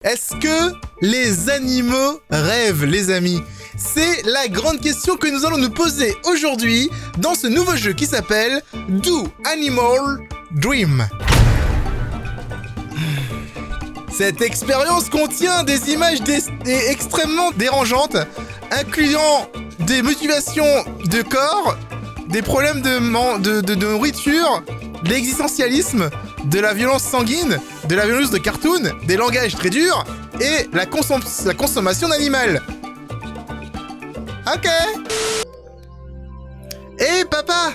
Est-ce que les animaux rêvent, les amis? C'est la grande question que nous allons nous poser aujourd'hui dans ce nouveau jeu qui s'appelle Do Animals Dream? Cette expérience contient des images extrêmement dérangeantes, incluant des motivations de corps, des problèmes de nourriture, de l'existentialisme, de la violence sanguine, de la violence de cartoon, des langages très durs et la consommation d'animal. Ok. Hé papa!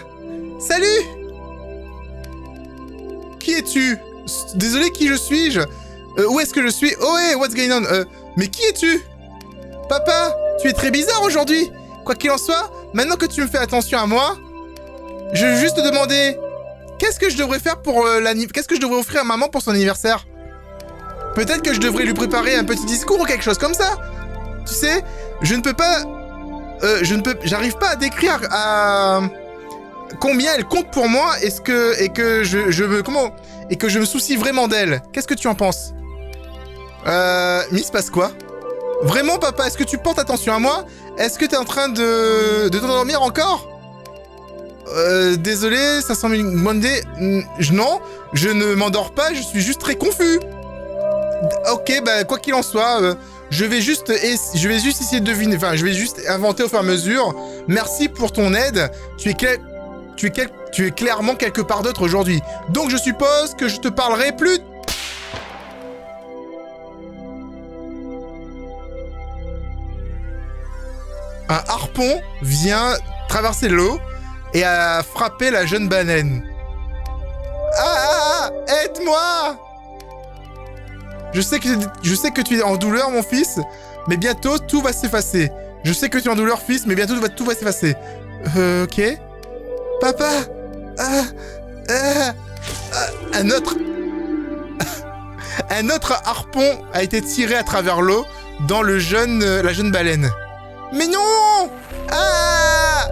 Salut! Qui es-tu? Désolé, qui je suis-je? Où est-ce que je suis? Oh hey, what's going on? Mais qui es-tu? Papa, tu es très bizarre aujourd'hui. Quoi qu'il en soit, maintenant que tu me fais attention à moi, je veux juste te demander... Qu'est-ce que je devrais faire pour qu'est-ce que je devrais offrir à maman pour son anniversaire? Peut-être que je devrais lui préparer un petit discours ou quelque chose comme ça. Tu sais, je ne peux pas... j'arrive pas à décrire combien elle compte pour moi et que je me soucie vraiment d'elle. Qu'est-ce que tu en penses? Mais il se passe quoi? Vraiment, papa, est-ce que tu portes attention à moi? Est-ce que t'es en train de t'endormir encore? Désolé, ça semble une bonne idée. Non, je ne m'endors pas, je suis juste très confus. Ok, bah quoi qu'il en soit, je vais juste essayer de deviner, enfin je vais juste inventer au fur et à mesure. Merci pour ton aide, tu es clairement quelque part d'autre aujourd'hui. Donc je suppose que je te parlerai plus... Un harpon vient traverser l'eau et a frappé la jeune baleine. Ah! Aide-moi! Je sais que tu es en douleur, mon fils, mais bientôt tout va s'effacer. Je sais que tu es en douleur, fils, mais bientôt tout va s'effacer. Ok. Papa! Un autre harpon a été tiré à travers l'eau dans la jeune baleine. Mais non! Ah!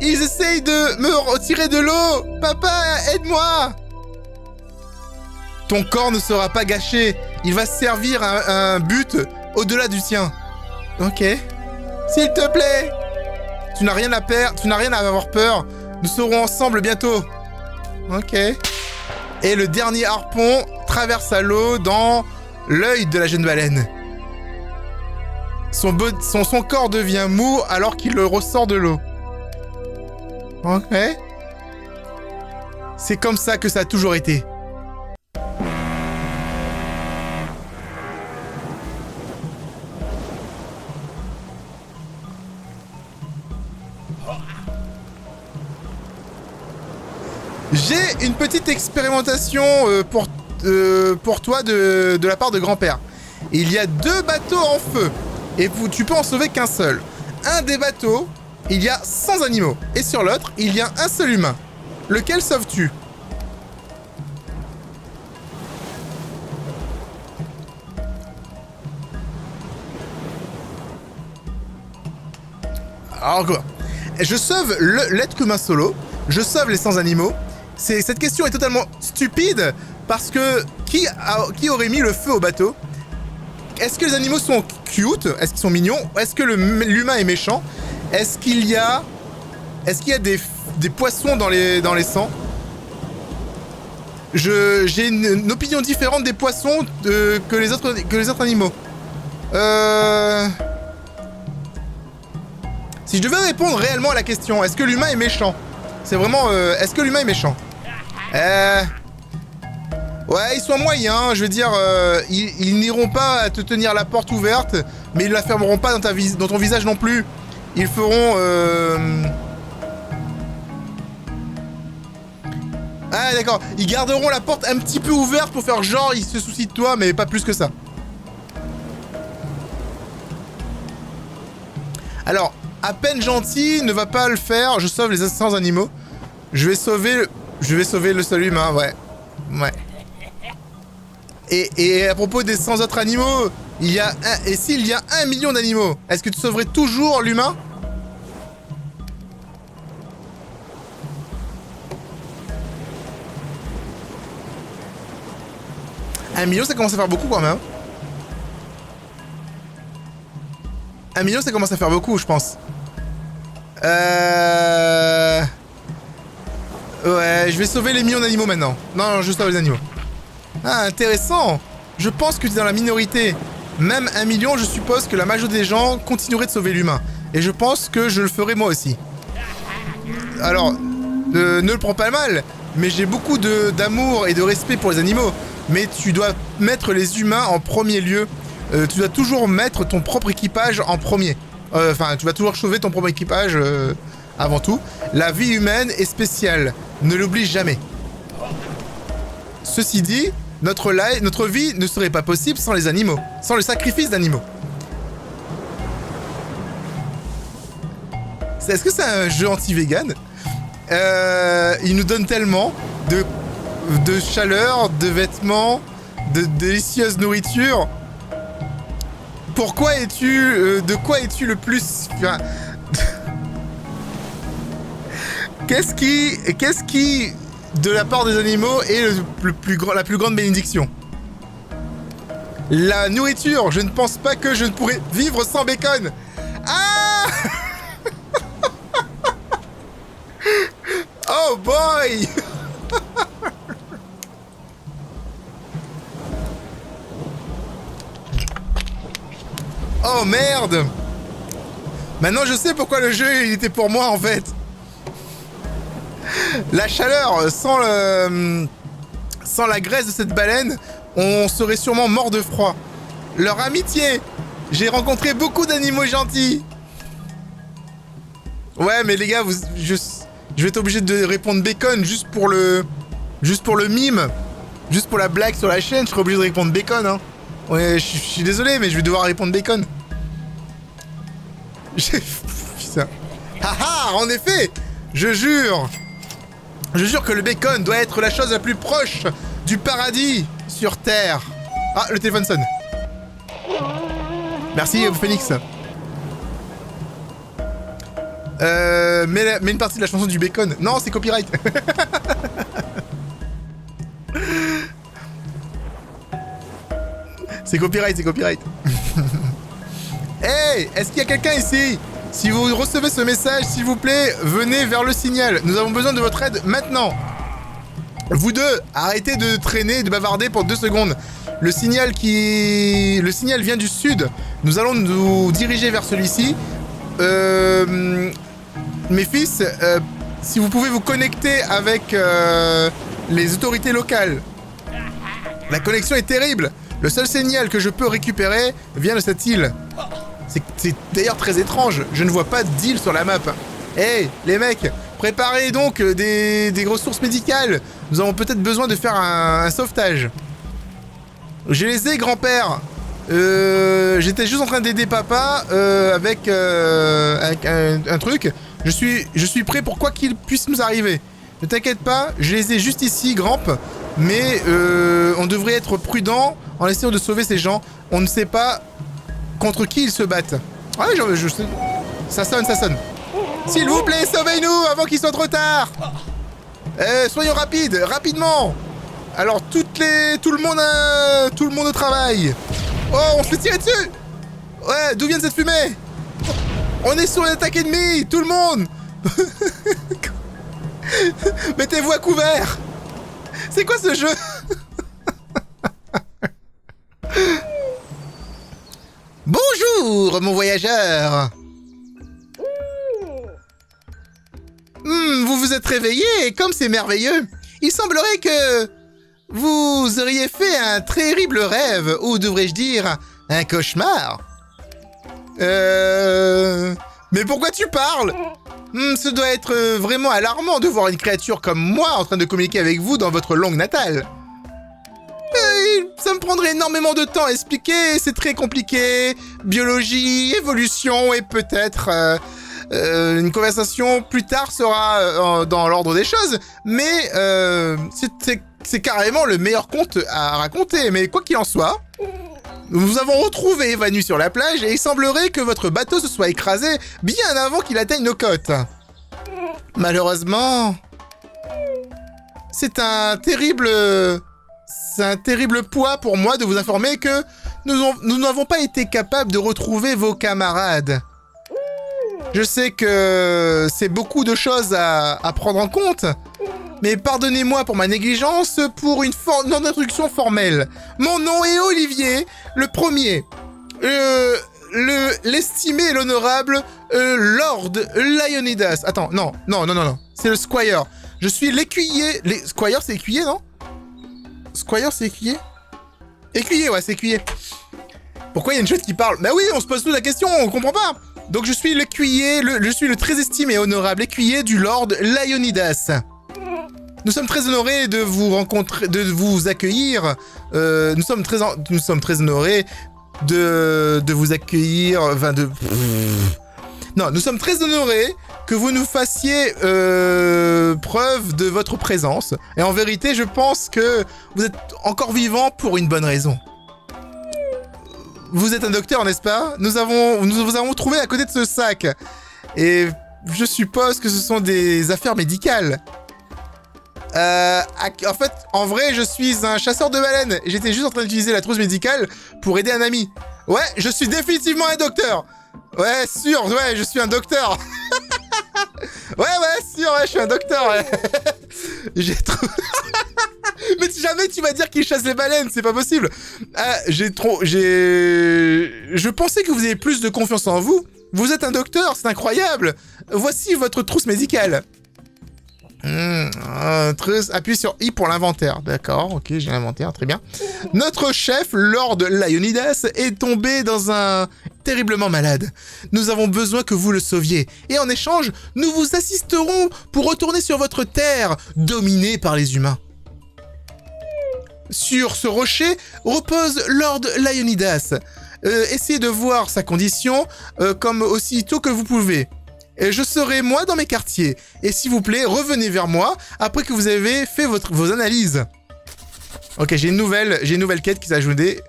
Ils essayent de me retirer de l'eau! Papa, aide-moi! Ton corps ne sera pas gâché. Il va servir à un but au-delà du tien. Ok. S'il te plaît! Tu n'as rien à perdre, tu n'as rien à avoir peur. Nous serons ensemble bientôt. Ok. Et le dernier harpon traverse l'eau dans l'œil de la jeune baleine. Son corps devient mou alors qu'il le ressort de l'eau. Ok. C'est comme ça que ça a toujours été. J'ai une petite expérimentation pour toi de la part de grand-père. Il y a 2 bateaux en feu et tu peux en sauver qu'un seul. Un des bateaux, il y a 100 animaux. Et sur l'autre, il y a un seul humain. Lequel sauves-tu? Alors quoi? Je sauve l'être humain solo. Je sauve les 100 animaux. Cette question est totalement stupide parce que qui aurait mis le feu au bateau? Est-ce que les animaux sont cute? Est-ce qu'ils sont mignons? Est-ce que l'humain est méchant? Est-ce qu'il y a des poissons dans les sangs? J'ai une opinion différente des poissons que les autres animaux. Si je devais répondre réellement à la question, est-ce que l'humain est méchant? C'est vraiment... est-ce que l'humain est méchant? Ouais, ils sont moyens, je veux dire, ils n'iront pas te tenir la porte ouverte, mais ils la fermeront pas dans ton visage non plus. Ils feront... Ah d'accord, ils garderont la porte un petit peu ouverte pour faire genre ils se soucient de toi, mais pas plus que ça. Alors, à peine gentil ne va pas le faire, je sauve les 100 animaux. Je vais sauver le seul humain, ouais. Ouais. Et à propos des 100 autres animaux, s'il y a 1 million d'animaux, est-ce que tu sauverais toujours l'humain? Un million, ça commence à faire beaucoup quand même. 1 million, ça commence à faire beaucoup, je pense. Ouais, je vais sauver les millions d'animaux maintenant. Non, je sauve les animaux. Ah, intéressant. Je pense que tu es dans la minorité. Même 1 million, je suppose que la majorité des gens continueraient de sauver l'humain. Et je pense que je le ferai moi aussi. Alors, ne le prends pas mal, mais j'ai beaucoup d'amour et de respect pour les animaux. Mais tu dois mettre les humains en premier lieu. Tu dois toujours mettre ton propre équipage en premier. Enfin, tu vas toujours sauver ton propre équipage avant tout. La vie humaine est spéciale. Ne l'oublie jamais. Ceci dit, notre vie ne serait pas possible sans les animaux. Sans le sacrifice d'animaux. Est-ce que c'est un jeu anti-vegan? Il nous donne tellement de chaleur, de vêtements, de délicieuse nourriture. Pourquoi es-tu... de quoi es-tu le plus... Enfin, qu'est-ce qui, de la part des animaux, est la plus grande bénédiction? La nourriture. Je ne pense pas que je ne pourrais vivre sans bacon. Ah. Oh boy. Oh merde. Maintenant je sais pourquoi le jeu il était pour moi en fait. La chaleur, sans la graisse de cette baleine, on serait sûrement mort de froid. Leur amitié. J'ai rencontré beaucoup d'animaux gentils. Ouais mais les gars, je vais être obligé de répondre bacon juste pour le mime. Juste pour la blague sur la chaîne, je serai obligé de répondre bacon hein. Ouais, je suis désolé mais je vais devoir répondre bacon. Putain. Haha, en effet. Je jure que le bacon doit être la chose la plus proche du paradis sur Terre. Ah, le téléphone sonne. Merci, Phoenix. Mets une partie de la chanson du bacon. Non, c'est copyright. C'est copyright. Hey, est-ce qu'il y a quelqu'un ici? Si vous recevez ce message, s'il vous plaît, venez vers le signal. Nous avons besoin de votre aide maintenant. Vous deux, arrêtez de traîner et de bavarder pour 2 secondes. Le signal vient du sud. Nous allons nous diriger vers celui-ci. Mes fils, si vous pouvez vous connecter avec les autorités locales. La connexion est terrible. Le seul signal que je peux récupérer vient de cette île. C'est d'ailleurs très étrange. Je ne vois pas d'île sur la map. Hey, les mecs, préparez donc des ressources médicales. Nous avons peut-être besoin de faire un sauvetage. Je les ai, grand-père. J'étais juste en train d'aider papa avec un truc. Je suis prêt pour quoi qu'il puisse nous arriver. Ne t'inquiète pas, je les ai juste ici, Gramp. Mais on devrait être prudent en essayant de sauver ces gens. On ne sait pas contre qui ils se battent. Ouais, je sais. Ça sonne. S'il vous plaît, sauvez-nous avant qu'il soit trop tard. Soyons rapidement. Alors tout le monde au travail. Oh, on se fait tirer dessus. Ouais, d'où vient cette fumée? On est sur une attaque ennemie, tout le monde. Mettez-vous à couvert. C'est quoi ce jeu? Bonjour, mon voyageur. Vous vous êtes réveillé, et comme c'est merveilleux, il semblerait que vous auriez fait un terrible rêve, ou devrais-je dire, un cauchemar. Mais pourquoi tu parles? Ce doit être vraiment alarmant de voir une créature comme moi en train de communiquer avec vous dans votre langue natale. Ça me prendrait énormément de temps à expliquer, c'est très compliqué. Biologie, évolution et peut-être une conversation plus tard sera dans l'ordre des choses. Mais c'est carrément le meilleur conte à raconter. Mais quoi qu'il en soit, nous vous avons retrouvé évanoui sur la plage et il semblerait que votre bateau se soit écrasé bien avant qu'il atteigne nos côtes. Malheureusement, c'est un terrible poids pour moi de vous informer que nous n'avons pas été capables de retrouver vos camarades. Je sais que c'est beaucoup de choses à prendre en compte, mais pardonnez-moi pour ma négligence pour une introduction formelle. Mon nom est Olivier, le premier. L'estimé et l'honorable Lord Leonidas. Attends, non. C'est le Squire. Je suis l'écuyer... Squire, c'est écuyer, non? Squire, c'est écuyer? Écuyer, ouais, c'est écuyer. Pourquoi il y a une chose qui parle? Bah oui, on se pose toute la question, on comprend pas. Donc je suis l'écuyer, je suis le très estimé et honorable écuyer du Lord Leonidas. Nous sommes très honorés de vous rencontrer, de vous accueillir. Nous sommes très honorés de vous accueillir. Enfin, non, nous sommes très honorés que vous nous fassiez preuve de votre présence. Et en vérité, je pense que vous êtes encore vivant pour une bonne raison. Vous êtes un docteur, n'est-ce pas? Nous vous avons trouvé à côté de ce sac. Et je suppose que ce sont des affaires médicales. En fait, en vrai, je suis un chasseur de baleines. J'étais juste en train d'utiliser la trousse médicale pour aider un ami. Ouais, je suis définitivement un docteur. Ouais, sûr, ouais, je suis un docteur. ouais, sûr, ouais, je suis un docteur, ouais. J'ai trop... Mais jamais tu vas dire qu'il chasse les baleines, c'est pas possible. Je pensais que vous avez plus de confiance en vous. Vous êtes un docteur, c'est incroyable. Voici votre trousse médicale. Appuie sur I pour l'inventaire. D'accord, ok, j'ai l'inventaire, très bien. Notre chef, Lord Leonidas, est tombé dans un... terriblement malade. Nous avons besoin que vous le sauviez. Et en échange, nous vous assisterons pour retourner sur votre terre, dominée par les humains. Sur ce rocher repose Lord Leonidas. Essayez de voir sa condition comme aussitôt que vous pouvez. Et je serai moi dans mes quartiers. Et s'il vous plaît, revenez vers moi après que vous avez fait vos analyses. Ok, j'ai une nouvelle quête qui s'est ajoutée,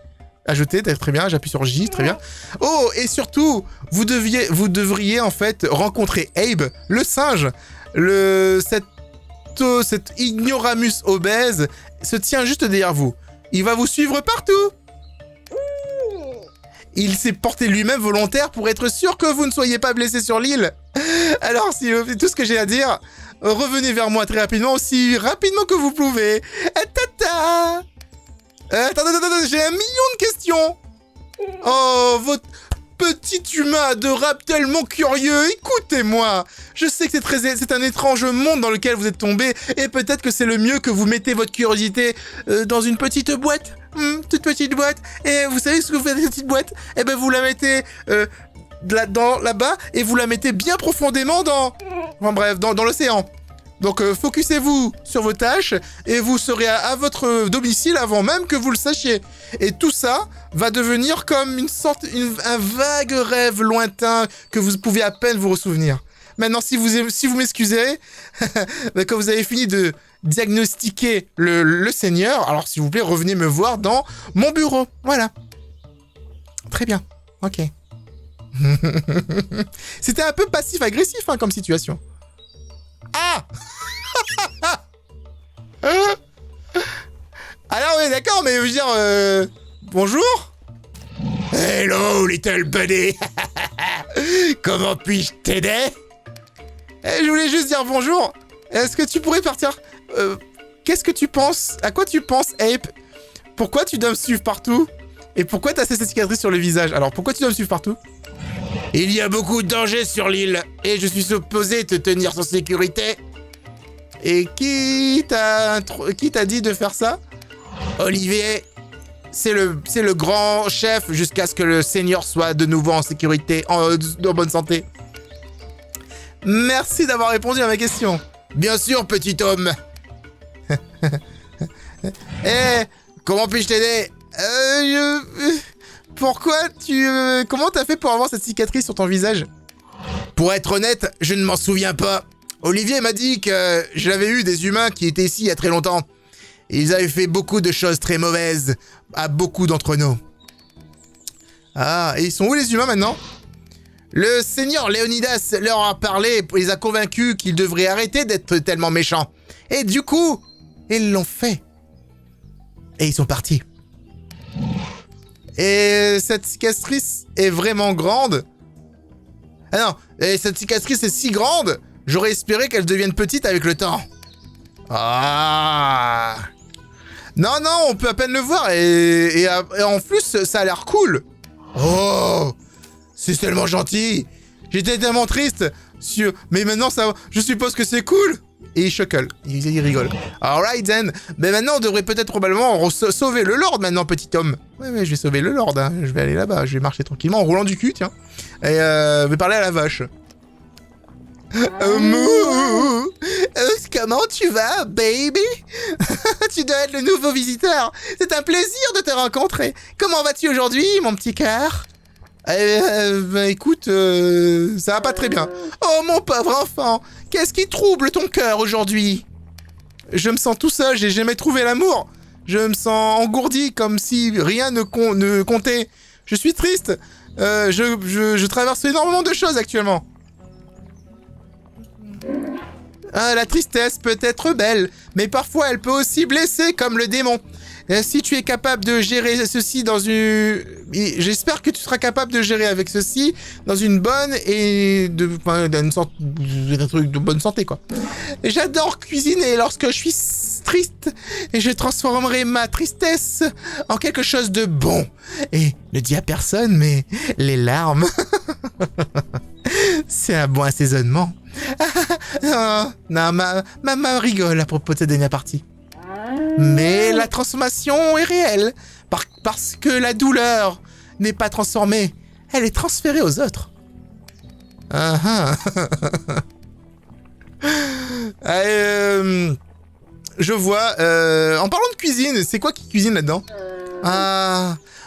très bien, j'appuie sur J, très bien. Oh, et surtout, vous devriez en fait rencontrer Abe, le singe. Cet ignoramus obèse se tient juste derrière vous. Il va vous suivre partout. Il s'est porté lui-même volontaire pour être sûr que vous ne soyez pas blessé sur l'île. Alors, si tout ce que j'ai à dire, revenez vers moi très rapidement, aussi rapidement que vous pouvez. Tata. Attends, j'ai 1 million de questions. Oh, votre petit humain adorable, tellement curieux, écoutez-moi. Je sais que c'est un étrange monde dans lequel vous êtes tombé, et peut-être que c'est le mieux que vous mettez votre curiosité dans une petite boîte. Toute petite boîte. Et vous savez ce que vous faites avec cette petite boîte? Eh ben, vous la mettez là-bas, et vous la mettez bien profondément dans l'océan. Donc, focussez-vous sur vos tâches, et vous serez à votre domicile avant même que vous le sachiez. Et tout ça va devenir comme un vague rêve lointain que vous pouvez à peine vous ressouvenir. Maintenant, si vous m'excusez, quand vous avez fini de diagnostiquer le Seigneur, alors s'il vous plaît, revenez me voir dans mon bureau. Voilà. Très bien. Ok. C'était un peu passif-agressif comme situation. Ah. Alors oui, d'accord, mais je veux dire... bonjour. Hello, little buddy. Comment puis-je t'aider? Je voulais juste dire bonjour. Est-ce que tu pourrais partir? Qu'est-ce que tu penses? À quoi tu penses, Ape? Pourquoi tu dois me suivre partout? Et pourquoi t'as cette cicatrice sur le visage? Alors, pourquoi tu dois me suivre partout? Il y a beaucoup de dangers sur l'île, et je suis supposé te tenir en sécurité. Et qui t'a dit de faire ça? Olivier, c'est le grand chef jusqu'à ce que le Seigneur soit de nouveau en sécurité, en bonne santé. Merci d'avoir répondu à ma question. Bien sûr, petit homme. Comment puis-je t'aider? Comment t'as fait pour avoir cette cicatrice sur ton visage? Pour être honnête, je ne m'en souviens pas. Olivier m'a dit que j'avais eu des humains qui étaient ici il y a très longtemps. Ils avaient fait beaucoup de choses très mauvaises à beaucoup d'entre nous. Ah, et ils sont où les humains maintenant? Le Seigneur Leonidas leur a parlé et les a convaincus qu'ils devraient arrêter d'être tellement méchants. Et du coup, ils l'ont fait. Et ils sont partis. Et cette cicatrice est vraiment grande. Ah non, et cette cicatrice est si grande, j'aurais espéré qu'elle devienne petite avec le temps. Ah. Non, non, on peut à peine le voir et en plus, ça a l'air cool. Oh, c'est tellement gentil. J'étais tellement triste. Mais maintenant, ça, je suppose que c'est cool. Et il chuckle, il rigole. Alright then, mais maintenant on devrait peut-être probablement sauver le Lord maintenant, petit homme. Ouais, je vais sauver le Lord, hein. Je vais aller là-bas, je vais marcher tranquillement en roulant du cul, tiens. Et je vais parler à la vache. Mouh, comment tu vas, baby? Tu dois être le nouveau visiteur. C'est un plaisir de te rencontrer. Comment vas-tu aujourd'hui, mon petit cœur? Bah écoute, ça va pas très bien. Oh mon pauvre enfant, qu'est-ce qui trouble ton cœur aujourd'hui? Je me sens tout seul, j'ai jamais trouvé l'amour. Je me sens engourdi comme si rien ne comptait. Je suis triste. Je traverse énormément de choses actuellement. La tristesse peut être belle, mais parfois elle peut aussi blesser comme le démon. Si tu es capable de gérer ceci dans une... J'espère que tu seras capable de gérer avec ceci dans une bonne et un truc de bonne santé, quoi. J'adore cuisiner lorsque je suis triste et je transformerai ma tristesse en quelque chose de bon. Et ne dis à personne, mais les larmes... C'est un bon assaisonnement. Non, maman rigole à propos de cette dernière partie. Mais la transformation est réelle, parce que la douleur n'est pas transformée, elle est transférée aux autres. Je vois, en parlant de cuisine, c'est quoi qui cuisine là-dedans?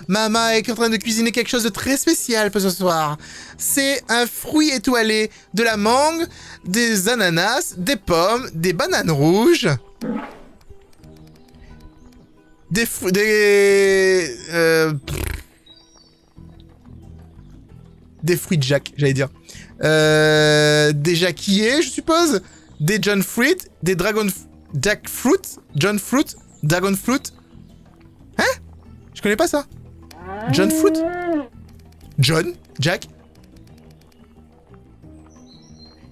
Maman est en train de cuisiner quelque chose de très spécial pour ce soir. C'est un fruit étoilé, de la mangue, des ananas, des pommes, des bananes rouges... Des fruits de Jack, j'allais dire. Des jacquiers, je suppose. Des John Fruit, des Dragon... Jackfruit, John Fruit, Dragon Fruit. Hein? Je connais pas ça. John Fruit? John? Jack?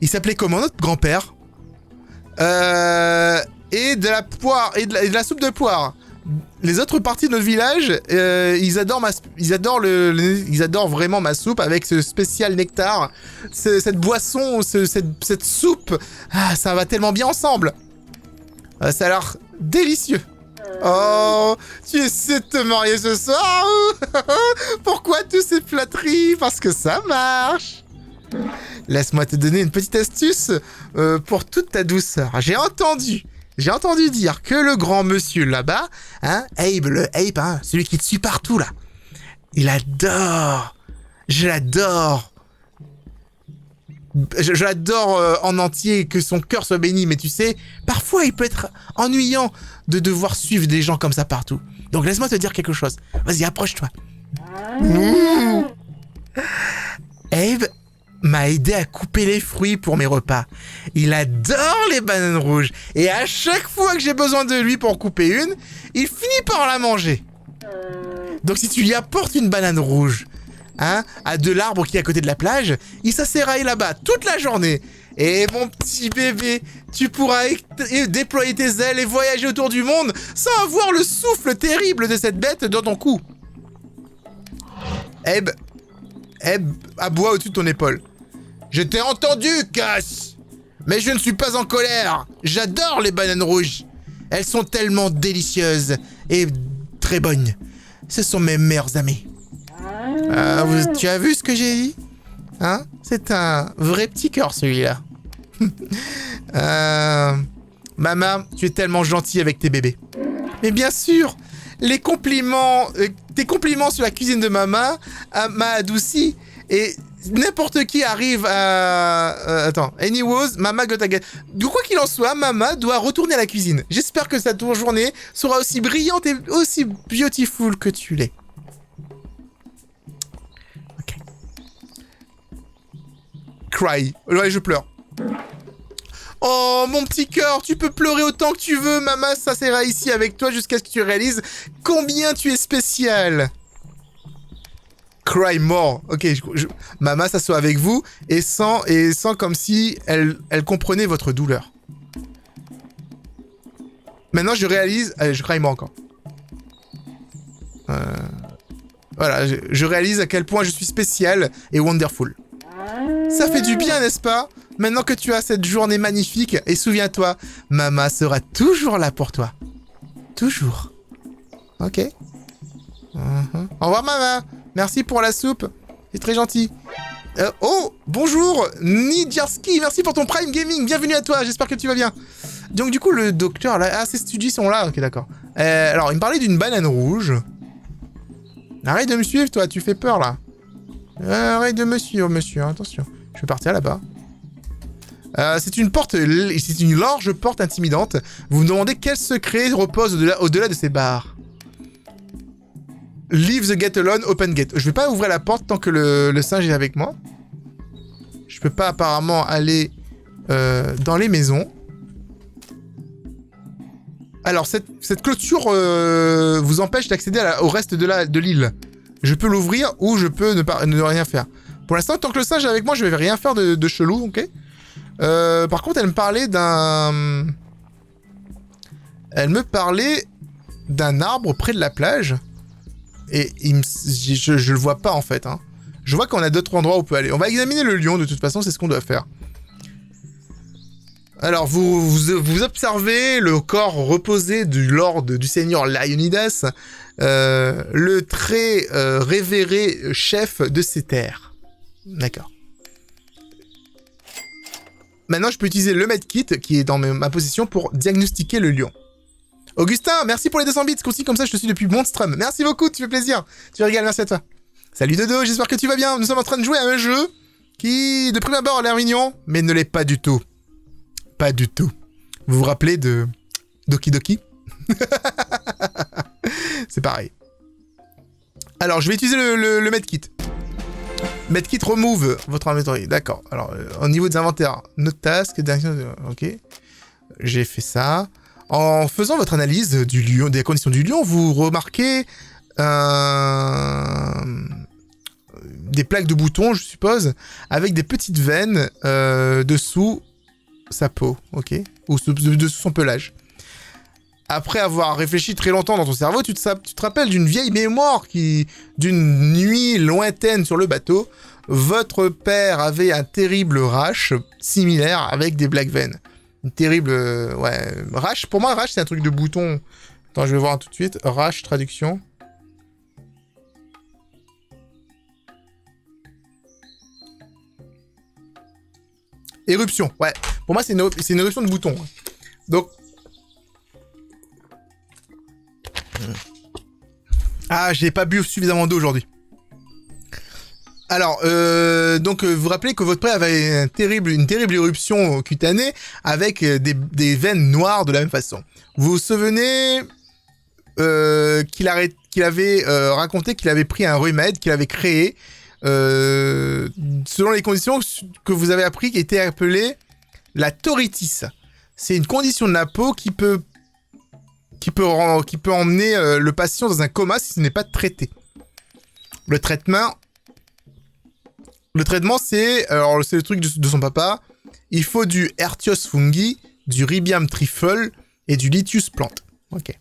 Il s'appelait comment notre grand-père? Et de la poire, et de la soupe de poire. Les autres parties de notre village, ils adorent vraiment ma soupe avec ce spécial nectar, cette boisson, cette soupe. Ah, ça va tellement bien ensemble. Ça a l'air délicieux. Oh, tu essaies de te marier ce soir? Pourquoi tous ces flatteries? Parce que ça marche. Laisse-moi te donner une petite astuce pour toute ta douceur. J'ai entendu dire que le grand monsieur là-bas, hein, Abe, hein, celui qui te suit partout là, il adore, je l'adore en entier, que son cœur soit béni, mais tu sais, parfois il peut être ennuyant de devoir suivre des gens comme ça partout. Donc laisse-moi te dire quelque chose, vas-y, approche-toi. Abe m'a aidé à couper les fruits pour mes repas. Il adore les bananes rouges. Et à chaque fois que j'ai besoin de lui pour couper une, il finit par la manger. Donc si tu lui apportes une banane rouge, hein, à de l'arbre qui est à côté de la plage, il s'asséraille là-bas toute la journée. Et mon petit bébé, tu pourras déployer tes ailes et voyager autour du monde sans avoir le souffle terrible de cette bête dans ton cou. Abe aboie au-dessus de ton épaule. Je t'ai entendu, Cass! Mais je ne suis pas en colère. J'adore les bananes rouges. Elles sont tellement délicieuses et très bonnes. Ce sont mes meilleurs amis. Tu as vu ce que j'ai dit? Hein? C'est un vrai petit cœur, celui-là. Maman, tu es tellement gentille avec tes bébés. Mais bien sûr, tes compliments sur la cuisine de maman m'a adouci. Et n'importe qui arrive à... anyways, Mama got a get... De quoi qu'il en soit, Mama doit retourner à la cuisine. J'espère que cette journée sera aussi brillante et aussi beautiful que tu l'es. Ok. Cry. Ouais, je pleure. Oh, mon petit cœur, tu peux pleurer autant que tu veux. Maman s'assera ici avec toi jusqu'à ce que tu réalises combien tu es spécial. cry more. Ok, Mama s'assoit avec vous et sent comme si elle comprenait votre douleur. Maintenant, je réalise... Allez, je cry more encore. Voilà, je réalise à quel point je suis spécial et wonderful. Ça fait du bien, n'est-ce pas? Maintenant que tu as cette journée magnifique, et souviens-toi, Mama sera toujours là pour toi. Toujours. Ok. Au revoir, Mama. Merci pour la soupe. C'est très gentil. Oh, bonjour, Nidjarski. Merci pour ton Prime Gaming. Bienvenue à toi. J'espère que tu vas bien. Donc, du coup, le docteur, là... Ah, ces studios sont là. Ok, d'accord. Alors, il me parlait d'une banane rouge. Arrête de me suivre, toi. Tu fais peur, là. Arrête de me suivre, monsieur. Attention. Je vais partir là-bas. C'est une large porte intimidante. Vous me demandez quel secret repose au-delà de ces barres. Leave the gate alone, open gate. Je vais pas ouvrir la porte tant que le singe est avec moi. Je peux pas apparemment aller dans les maisons. Alors, cette clôture vous empêche d'accéder au reste de l'île. Je peux l'ouvrir ou je peux ne rien faire. Pour l'instant, tant que le singe est avec moi, je vais rien faire de chelou, ok? Par contre, elle me parlait d'un arbre près de la plage. Et je le vois pas, en fait. Hein. Je vois qu'on a d'autres endroits où on peut aller. On va examiner le lion, de toute façon, c'est ce qu'on doit faire. Alors, vous observez le corps reposé du lord, du seigneur Lionidas, le très révéré chef de ces terres. D'accord. Maintenant, je peux utiliser le medkit qui est dans ma possession pour diagnostiquer le lion. Augustin, merci pour les 200 bits. Comme ça, je te suis depuis Monstrum. Merci beaucoup, tu fais plaisir. Tu régales, merci à toi. Salut Dodo, j'espère que tu vas bien. Nous sommes en train de jouer à un jeu qui, de prime abord, a l'air mignon, mais ne l'est pas du tout. Pas du tout. Vous vous rappelez de Doki Doki? C'est pareil. Alors, je vais utiliser le medkit. Medkit remove votre inventory. D'accord. Alors, au niveau des inventaires, note task, direction... Ok. J'ai fait ça. En faisant votre analyse du lion, des conditions du lion, vous remarquez des plaques de boutons, je suppose, avec des petites veines dessous sa peau, ok, ou dessous son pelage. Après avoir réfléchi très longtemps dans ton cerveau, tu te rappelles d'une vieille mémoire d'une nuit lointaine sur le bateau. Votre père avait un terrible rash similaire avec des black veins. Une terrible... ouais... Rash, pour moi, rash, c'est un truc de bouton. Attends, je vais voir tout de suite. Rash, traduction. Éruption, ouais. Pour moi, c'est une éruption de bouton. Donc... Ah, j'ai pas bu suffisamment d'eau aujourd'hui. Alors, donc, vous vous rappelez que votre père avait une terrible éruption cutanée avec des veines noires de la même façon. Vous vous souvenez qu'il avait raconté qu'il avait pris un remède qu'il avait créé selon les conditions que vous avez appris qui était appelée la toritis. C'est une condition de la peau qui peut emmener le patient dans un coma si ce n'est pas traité. Le traitement, c'est le truc de son papa. Il faut du Ertios fungi, du Ribium trifle et du Lithius plante. Ok.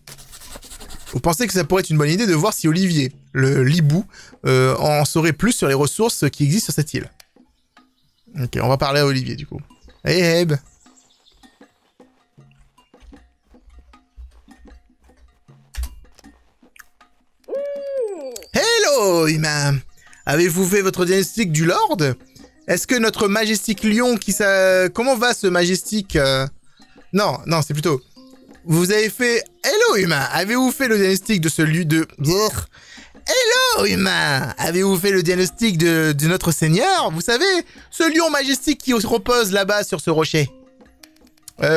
Vous pensez que ça pourrait être une bonne idée de voir si Olivier, le hibou, en saurait plus sur les ressources qui existent sur cette île. Ok, on va parler à Olivier du coup. Hey Heb. Hello, humain. Avez-vous fait votre diagnostic du Lord? Est-ce que notre majestique lion comment va ce majestique Non, c'est plutôt... Vous avez fait... Hello, humain. Avez-vous fait le diagnostic de celui de... Hello, humain. Avez-vous fait le diagnostic de notre seigneur? Vous savez, ce lion majestique qui repose là-bas sur ce rocher.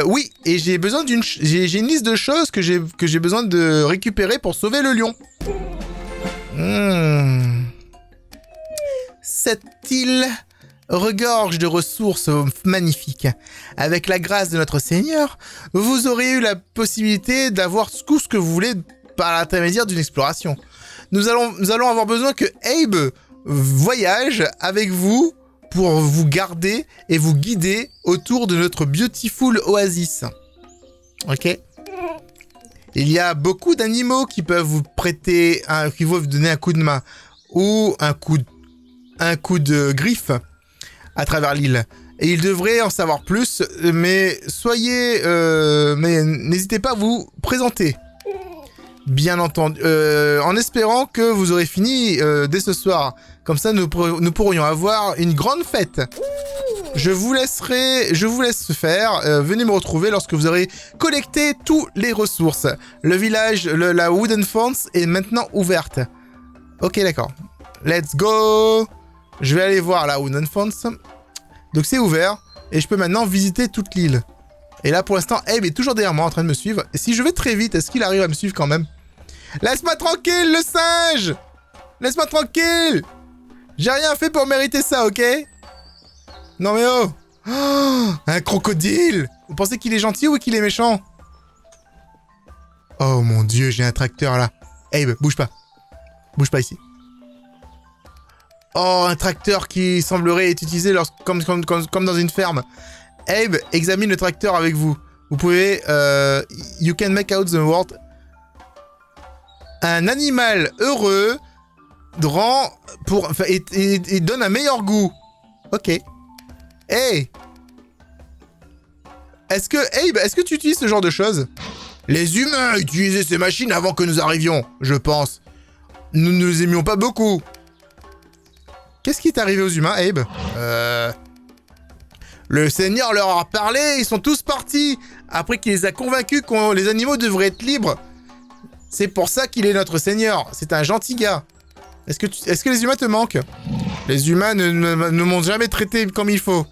Oui, et j'ai besoin j'ai une liste de choses que j'ai besoin de récupérer pour sauver le lion. Cette île regorge de ressources magnifiques. Avec la grâce de notre Seigneur, vous aurez eu la possibilité d'avoir tout ce que vous voulez par l'intermédiaire d'une exploration. Nous allons avoir besoin que Abe voyage avec vous pour vous garder et vous guider autour de notre beautiful oasis. Ok? Il y a beaucoup d'animaux qui peuvent vous prêter, qui vont vous donner un coup de main ou un coup de griffe à travers l'île. Et il devrait en savoir plus, mais mais n'hésitez pas à vous présenter. Bien entendu, en espérant que vous aurez fini dès ce soir. Comme ça, nous pourrions avoir une grande fête. Je vous laisse faire. Venez me retrouver lorsque vous aurez collecté toutes les ressources. Le village, la Wooden Fence est maintenant ouverte. Ok, d'accord. Let's go. Je vais aller voir la Wooden Fence. Donc c'est ouvert. Et je peux maintenant visiter toute l'île. Et là, pour l'instant, Abe est toujours derrière moi en train de me suivre. Et si je vais très vite, est-ce qu'il arrive à me suivre quand même? Laisse-moi tranquille, le singe! Laisse-moi tranquille! J'ai rien fait pour mériter ça, ok? Non mais oh! Oh, un crocodile! Vous pensez qu'il est gentil ou qu'il est méchant? Oh mon dieu, j'ai un tracteur là. Abe, bouge pas. Bouge pas ici. Oh, un tracteur qui semblerait être utilisé comme dans une ferme. Abe, examine le tracteur avec vous. Vous pouvez... you can make out the word... Un animal heureux rend pour... et donne un meilleur goût. Ok. Hey! Est-ce que tu utilises ce genre de choses? Les humains utilisaient ces machines avant que nous arrivions, je pense. Nous ne les aimions pas beaucoup. Qu'est-ce qui est arrivé aux humains, Abe? Le Seigneur leur a parlé, ils sont tous partis, après qu'il les a convaincus que les animaux devraient être libres. C'est pour ça qu'il est notre Seigneur. C'est un gentil gars. Est-ce que les humains te manquent? Les humains ne m'ont jamais traité comme il faut.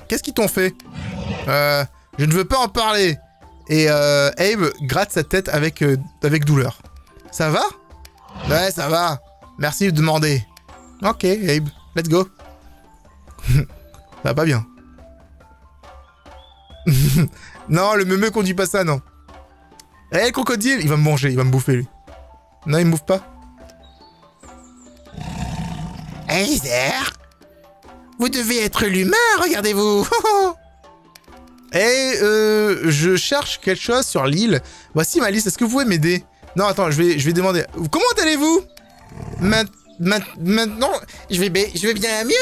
Qu'est-ce qu'ils t'ont fait? Je ne veux pas en parler. Et Abe gratte sa tête avec douleur. Ça va? Ouais, ça va. Merci de demander. Ok, Abe, let's go. Ça va pas bien. Non, le meumeux conduit pas ça, non. Eh, le crocodile, il va me manger, il va me bouffer, lui. Non, il me bouffe pas. Hey, there. Vous devez être l'humain, regardez-vous. Et je cherche quelque chose sur l'île. Voici ma liste, est-ce que vous pouvez m'aider? Non, attends, je vais demander. Comment allez-vous? Maintenant, je vais bien mieux.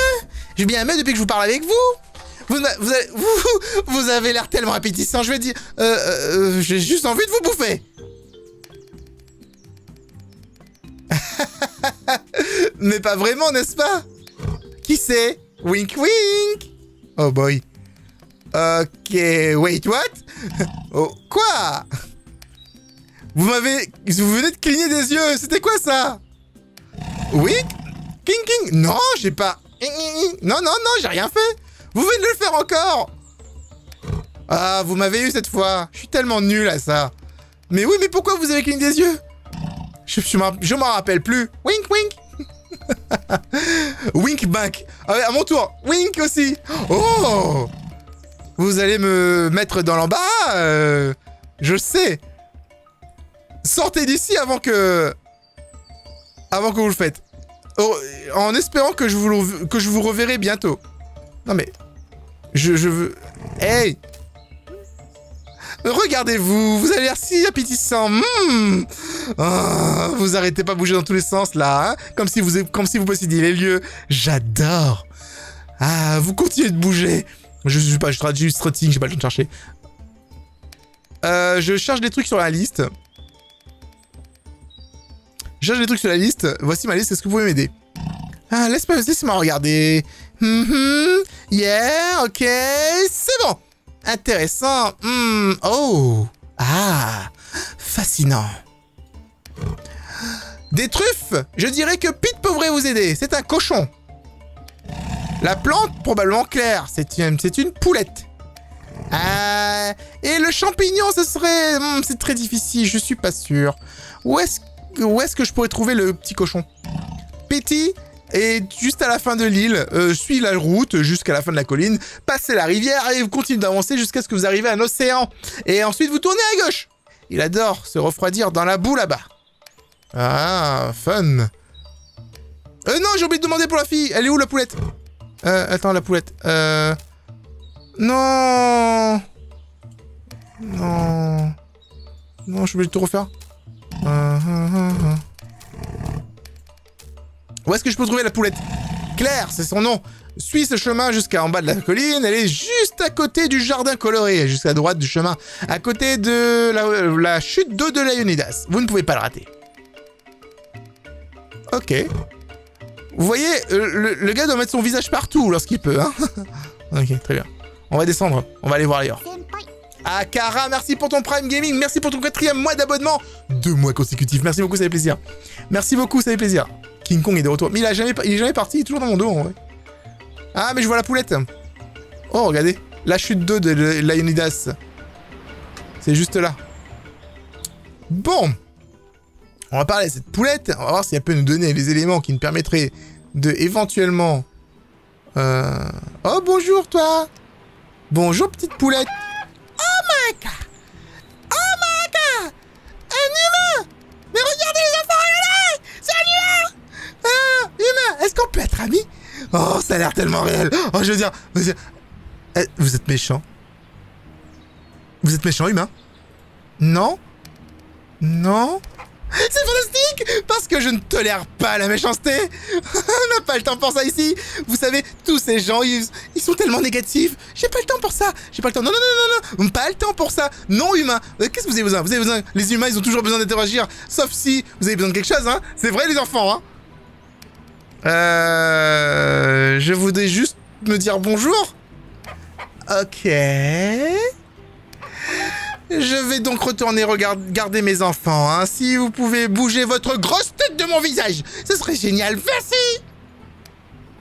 Je vais bien mieux depuis que je vous parle avec vous. Vous avez l'air tellement appétissant, je vais dire... j'ai juste envie de vous bouffer. Mais pas vraiment, n'est-ce pas? Qui c'est? Wink wink. Oh boy. Ok, wait, what? Oh, quoi? Vous venez de cligner des yeux, c'était quoi ça? Wink? King? Non, j'ai pas... Non, j'ai rien fait. Vous venez de le faire encore. Ah, vous m'avez eu cette fois. Je suis tellement nul à ça. Mais oui, mais pourquoi vous avez cligné des yeux? Je m'en rappelle plus. Wink wink. Wink bank. Ah ouais, à mon tour. Wink aussi. Oh! Vous allez me mettre dans l'embarras. Je sais. Sortez d'ici avant que vous le faites. Oh, en espérant que je vous reverrai bientôt. Non mais... Je veux... Hey! Regardez-vous, vous avez l'air si appétissant. Oh, vous arrêtez pas de bouger dans tous les sens là, hein, comme si vous possédiez les lieux. J'adore. Ah, vous continuez de bouger. Je traduis strutting, j'ai pas le temps de chercher. Je cherche des trucs sur la liste. Voici ma liste, est-ce que vous pouvez m'aider? Ah, laisse-moi regarder. Yeah, ok, c'est bon. Intéressant. Oh. Ah, fascinant. Des truffes. Je dirais que Pete pourrait vous aider. C'est un cochon. La plante, probablement claire. C'est une poulette. Ah, et le champignon, ce serait... c'est très difficile, je suis pas sûr. Où est-ce que je pourrais trouver le petit cochon? Petty est juste à la fin de l'île, suit la route jusqu'à la fin de la colline, passez la rivière et vous continuez d'avancer jusqu'à ce que vous arrivez à un océan. Et ensuite vous tournez à gauche. Il adore se refroidir dans la boue là-bas. Ah, fun. Non, j'ai oublié de demander pour la fille. Elle est où, la poulette? Attends, la poulette. Non. Non. Non, je suis obligé de tout refaire. Où est-ce que je peux trouver la poulette? Claire, c'est son nom. Suis ce chemin jusqu'en bas de la colline. Elle est juste à côté du jardin coloré, jusqu'à droite du chemin, à côté de la chute d'eau de Leonidas. Vous ne pouvez pas le rater. Ok. Vous voyez, le gars doit mettre son visage partout lorsqu'il peut, hein. Ok, très bien. On va descendre. On va aller voir ailleurs. Akara, merci pour ton Prime Gaming. Merci pour ton 4e mois d'abonnement. 2 mois consécutifs. Merci beaucoup, ça fait plaisir. Merci beaucoup, ça fait plaisir. King Kong est de retour. Mais il est jamais parti, il est toujours dans mon dos, en vrai. Ah, mais je vois la poulette. Oh, regardez. La chute d'eau de Leonidas. C'est juste là. Bon. On va parler de cette poulette. On va voir si elle peut nous donner les éléments qui nous permettraient de, éventuellement... Oh, bonjour, toi. Bonjour, petite poulette. Oh my god. Oh my god. Un humain. Mais regardez les enfants, regardez. C'est un humain. Humain, est-ce qu'on peut être amis? Oh, ça a l'air tellement réel. Oh, je veux dire... Vous êtes méchant. Vous êtes méchant, humain? Non? Non? C'est fantastique! Parce que je ne tolère pas la méchanceté! On n'a pas le temps pour ça ici! Vous savez, tous ces gens, ils sont tellement négatifs! J'ai pas le temps pour ça! J'ai pas le temps! Non, non, non, non, non! Pas le temps pour ça! Non, humain! Qu'est-ce que vous avez besoin? Vous avez besoin... Les humains, ils ont toujours besoin d'interagir, sauf si vous avez besoin de quelque chose, hein! C'est vrai, les enfants, hein! Je voudrais juste me dire bonjour. Ok. Je vais donc retourner regarder mes enfants, hein. Si vous pouvez bouger votre grosse tête de mon visage, ce serait génial. Merci.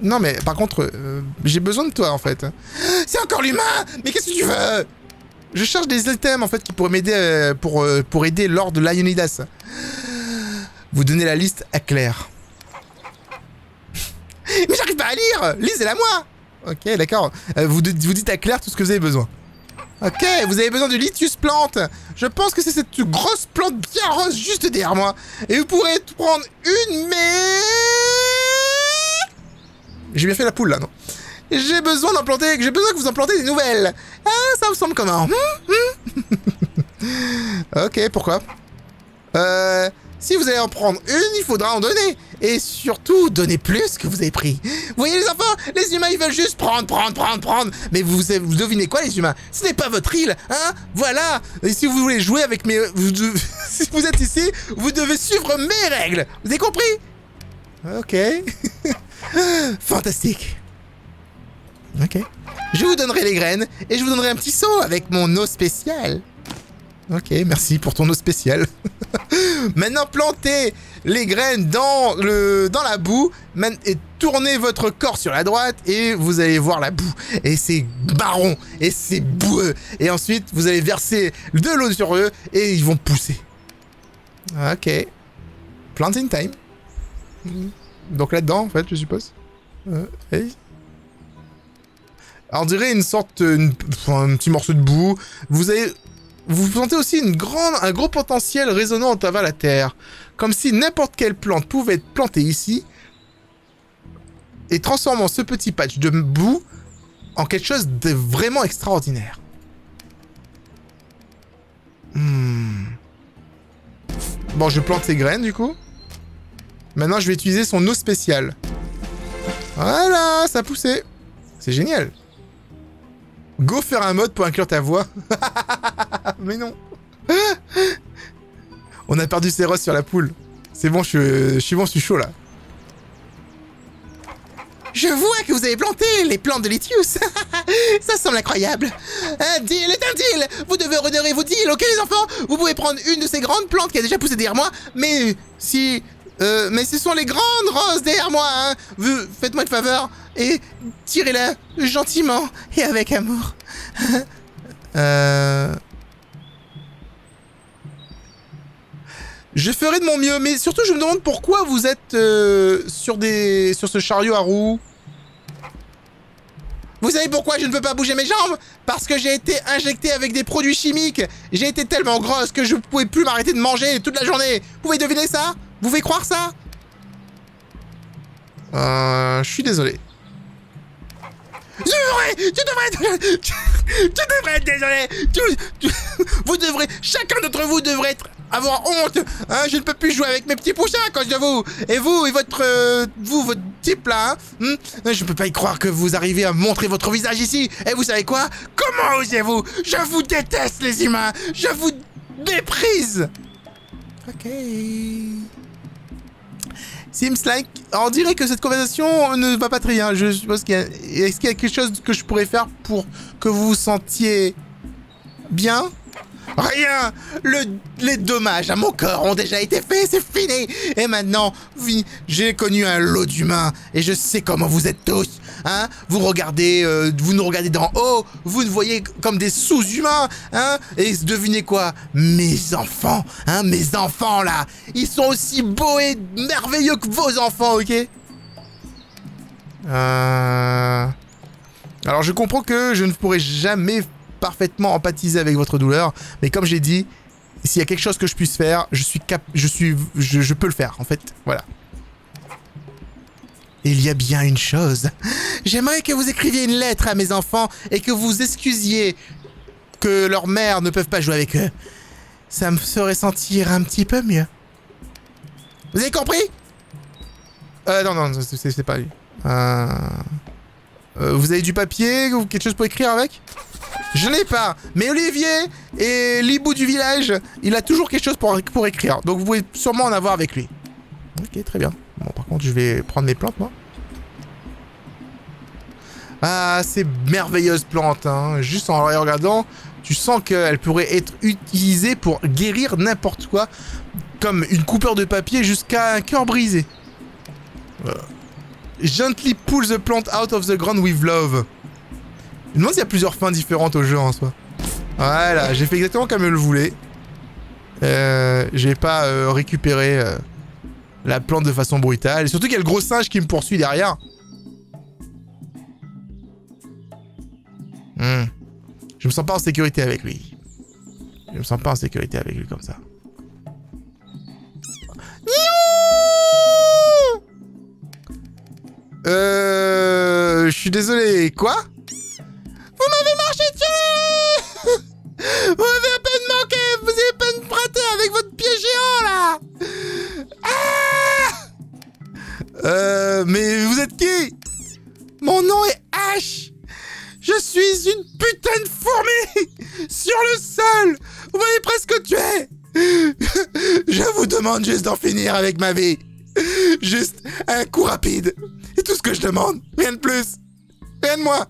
Non mais par contre, j'ai besoin de toi en fait. C'est encore l'humain. Mais qu'est-ce que tu veux? Je cherche des items en fait qui pourraient m'aider pour aider Lord Leonidas. Vous donnez la liste à Claire. Mais j'arrive pas à lire. Lisez-la moi. Ok, d'accord. Vous dites à Claire tout ce que vous avez besoin. Ok, vous avez besoin de Lithius plante. Je pense que c'est cette grosse plante bien rose juste derrière moi. Et vous pourrez prendre une, mais... J'ai bien fait la poule là, non? J'ai besoin que vous en plantez des nouvelles. Ah, ça vous semble comment? Ok, pourquoi? Si vous allez en prendre une, il faudra en donner. Et surtout, donnez plus que vous avez pris. Vous voyez les enfants? Les humains, ils veulent juste prendre. Mais vous devinez quoi, les humains? Ce n'est pas votre île, hein? Voilà. Et si vous voulez jouer avec mes... si vous êtes ici, vous devez suivre mes règles. Vous avez compris? Ok. Fantastique. Ok. Je vous donnerai les graines et je vous donnerai un petit seau avec mon eau spéciale. Ok, merci pour ton eau spéciale. Maintenant, plantez les graines dans la boue et tournez votre corps sur la droite et vous allez voir la boue. Et c'est marron et c'est boueux. Et ensuite, vous allez verser de l'eau sur eux et ils vont pousser. Ok. Planting time. Donc là-dedans, en fait, je suppose. Hey. Alors, on dirait une sorte... un petit morceau de boue. Vous sentez aussi un gros potentiel résonnant à travers la terre. Comme si n'importe quelle plante pouvait être plantée ici et transformant ce petit patch de boue en quelque chose de vraiment extraordinaire. Bon, je plante ces graines du coup. Maintenant, je vais utiliser son eau spéciale. Voilà, ça a poussé. C'est génial. Go faire un mode pour inclure ta voix. Mais non. On a perdu Céros sur la poule. C'est bon, je suis chaud là. Je vois que vous avez planté les plantes de Lithius. Ça semble incroyable. Un deal est un deal. Vous devez honorer vos deals, ok les enfants? Vous pouvez prendre une de ces grandes plantes qui a déjà poussé derrière moi, mais si... mais ce sont les grandes roses derrière moi, hein. Faites-moi une faveur et tirez-la gentiment et avec amour. Je ferai de mon mieux, mais surtout je me demande pourquoi vous êtes sur ce chariot à roues. Vous savez pourquoi je ne peux pas bouger mes jambes? Parce que j'ai été injecté avec des produits chimiques. J'ai été tellement grosse que je ne pouvais plus m'arrêter de manger toute la journée. Vous pouvez deviner ça? Vous pouvez croire ça? Je suis désolé. Tu devrais être désolé. Vous devrez, chacun d'entre vous devrait avoir honte. Hein, je ne peux plus jouer avec mes petits poussins à cause de vous. Et vous et votre type là. Hein, je ne peux pas y croire que vous arrivez à montrer votre visage ici. Et vous savez quoi? Comment osez-vous? Je vous déteste les humains. Je vous méprise. Ok. Seems like... On dirait que cette conversation ne va pas très bien. Je suppose qu'il y a... Est-ce qu'il y a quelque chose que je pourrais faire pour que vous vous sentiez bien? Rien! Les dommages à mon corps ont déjà été faits, c'est fini! Et maintenant, oui, j'ai connu un lot d'humains, et je sais comment vous êtes tous, hein? Vous regardez, vous nous regardez d'en haut, vous nous voyez comme des sous-humains, hein? Et devinez quoi? Mes enfants, hein? Mes enfants, là, ils sont aussi beaux et merveilleux que vos enfants, ok? Alors, je comprends que je ne pourrai jamais parfaitement empathiser avec votre douleur, mais comme j'ai dit, s'il y a quelque chose que je puisse faire, je peux le faire, en fait, voilà. Il y a bien une chose. J'aimerais que vous écriviez une lettre à mes enfants et que vous excusiez que leurs mères ne peuvent pas jouer avec eux. Ça me ferait sentir un petit peu mieux. Vous avez compris? Non, c'est pas lui. Vous avez du papier ou quelque chose pour écrire avec? Je n'ai pas, mais Olivier et l'hibou du village, il a toujours quelque chose pour écrire. Donc vous pouvez sûrement en avoir avec lui. Ok, très bien. Bon, par contre, je vais prendre mes plantes, moi. Ah, ces merveilleuses plantes, hein. Juste en les regardant, tu sens qu'elles pourraient être utilisées pour guérir n'importe quoi, comme une coupeur de papier jusqu'à un cœur brisé. Gently pull the plant out of the ground with love. Je me demande s'il y a plusieurs fins différentes au jeu en soi. Voilà, j'ai fait exactement comme je le voulais. J'ai pas récupéré la plante de façon brutale. Et surtout qu'il y a le gros singe qui me poursuit derrière. Je me sens pas en sécurité avec lui. Je me sens pas en sécurité avec lui comme ça. Je suis désolé. Quoi? Vous m'avez marché dessus. Vous m'avez à peine manqué. Vous avez à peine raté avec votre pied géant là. Mais vous êtes qui? Mon nom est H. Je suis une putain de fourmi sur le sol. Vous m'avez presque tué. Je vous demande juste d'en finir avec ma vie. Juste un coup rapide. C'est tout ce que je demande. Rien de plus. Rien de moins.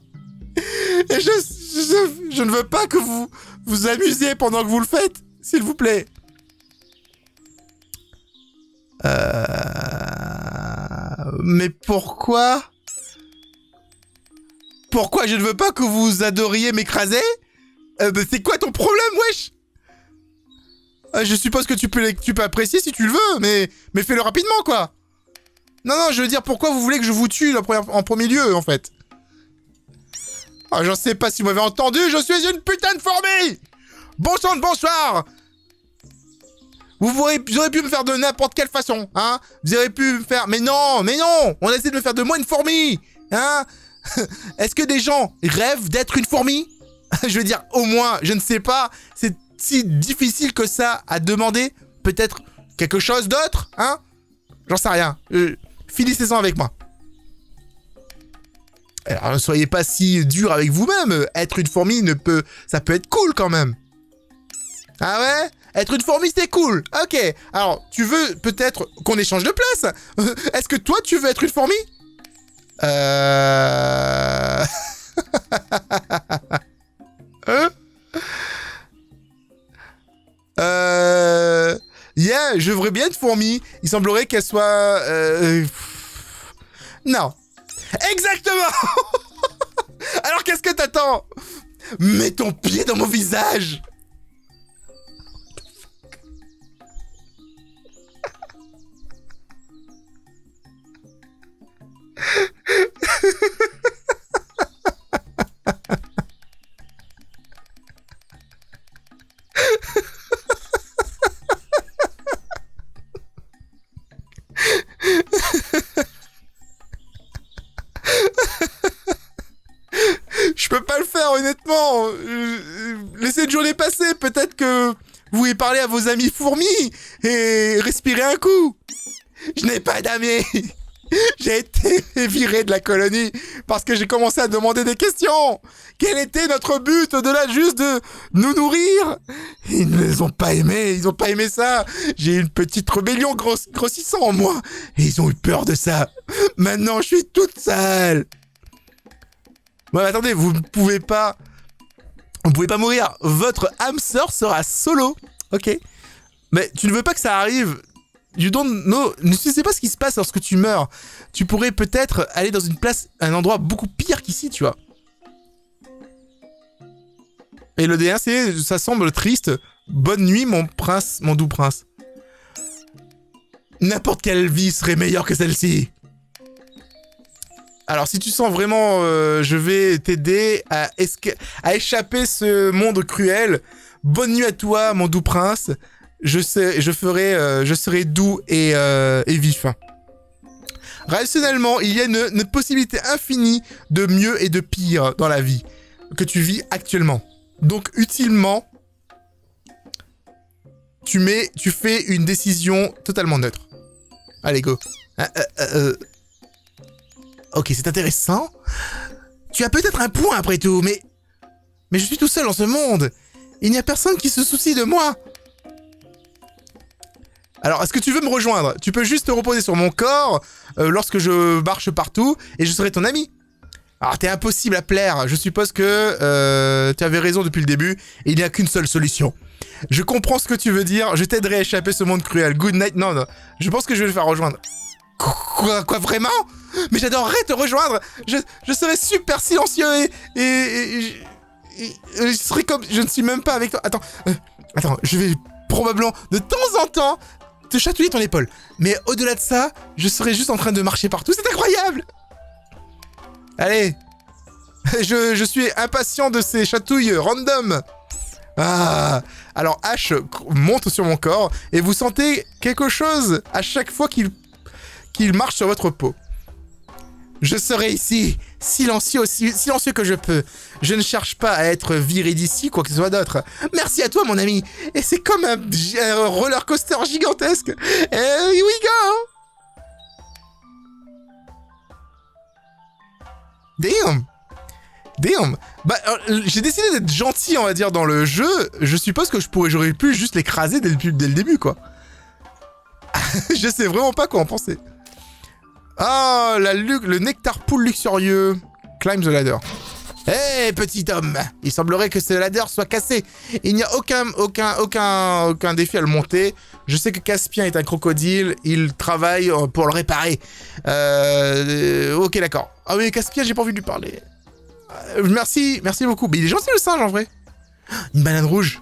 Et je ne veux pas que vous vous amusiez pendant que vous le faites. S'il vous plaît. Mais pourquoi? Pourquoi je ne veux pas que vous adoriez m'écraser? C'est quoi ton problème, wesh? Je suppose que tu peux apprécier si tu le veux, mais fais-le rapidement, quoi. Non, je veux dire, pourquoi vous voulez que je vous tue en premier lieu, en fait? Ah, j'en sais pas si vous m'avez entendu, je suis une putain de fourmi! Bon sang de bonsoir! Vous auriez pu me faire de n'importe quelle façon, hein? Vous auriez pu me faire... Mais non! On a essayé de me faire de moi une fourmi! Hein? Est-ce que des gens rêvent d'être une fourmi? Je veux dire, au moins, je ne sais pas, c'est si difficile que ça à demander. Peut-être quelque chose d'autre, hein? J'en sais rien. Finissez-en avec moi. Alors, ne soyez pas si dur avec vous-même. Être une fourmi ça peut être cool quand même. Ah ouais? Être une fourmi, c'est cool. Ok. Alors, tu veux peut-être qu'on échange de place? Est-ce que toi, tu veux être une fourmi? Yeah, je voudrais bien être fourmi. Il semblerait qu'elle soit... Non. Exactement. Alors qu'est-ce que t'attends? Mets ton pied dans mon visage. honnêtement, laissez une journée passer, peut-être que vous pouvez parler à vos amis fourmis et respirer un coup. Je n'ai pas d'amis. J'ai été viré de la colonie parce que j'ai commencé à demander des questions. Quel était notre but au-delà juste de nous nourrir? Ils ne les ont pas aimés, ils ont pas aimé ça. J'ai eu une petite rébellion grossissant en moi et ils ont eu peur de ça. Maintenant, je suis toute seule. Bon, attendez, vous ne pouvez pas mourir. Votre âme sœur sera solo. Ok. Mais tu ne veux pas que ça arrive. You don't know. Ne sais pas ce qui se passe lorsque tu meurs. Tu pourrais peut-être aller dans une place, un endroit beaucoup pire qu'ici, tu vois. Et le D1, ça semble triste. Bonne nuit, mon prince, mon doux prince. N'importe quelle vie serait meilleure que celle-ci. Alors, si tu sens vraiment, je vais t'aider à échapper ce monde cruel. Bonne nuit à toi, mon doux prince. Je serai doux et vif. Rationnellement, il y a une possibilité infinie de mieux et de pire dans la vie que tu vis actuellement. Donc, utilement, tu fais une décision totalement neutre. Allez, go. Ok, c'est intéressant. Tu as peut-être un point après tout, mais je suis tout seul dans ce monde. Il n'y a personne qui se soucie de moi. Alors, est-ce que tu veux me rejoindre? Tu peux juste te reposer sur mon corps lorsque je marche partout et je serai ton ami. Alors, t'es impossible à plaire. Je suppose que tu avais raison depuis le début. Et il n'y a qu'une seule solution. Je comprends ce que tu veux dire. Je t'aiderai à échapper ce monde cruel. Good night. Non. Je pense que je vais le faire rejoindre. Quoi, vraiment? Mais j'adorerais te rejoindre. Je serais super silencieux et je serais comme... Je ne suis même pas avec toi. Attends, je vais probablement de temps en temps te chatouiller ton épaule. Mais au-delà de ça, je serais juste en train de marcher partout. C'est incroyable! Allez. Je suis impatient de ces chatouilles random. Ah. Alors Ash monte sur mon corps et vous sentez quelque chose à chaque fois qu'il marche sur votre peau. Je serai ici, silencieux, aussi silencieux que je peux. Je ne cherche pas à être viré d'ici, quoi que ce soit d'autre. Merci à toi, mon ami. Et c'est comme un roller coaster gigantesque. Here we go. Damn. Bah, j'ai décidé d'être gentil, on va dire, dans le jeu. Je suppose que j'aurais pu juste l'écraser dès le début, quoi. Je sais vraiment pas quoi en penser. Ah, le nectar poule luxurieux. Climb the ladder. Hé, petit homme, il semblerait que ce ladder soit cassé. Il n'y a aucun défi à le monter. Je sais que Caspien est un crocodile. Il travaille pour le réparer. Ok, d'accord. Ah oui, Caspien, j'ai pas envie de lui parler. Merci beaucoup. Mais il est gentil, le singe, en vrai. Une banane rouge.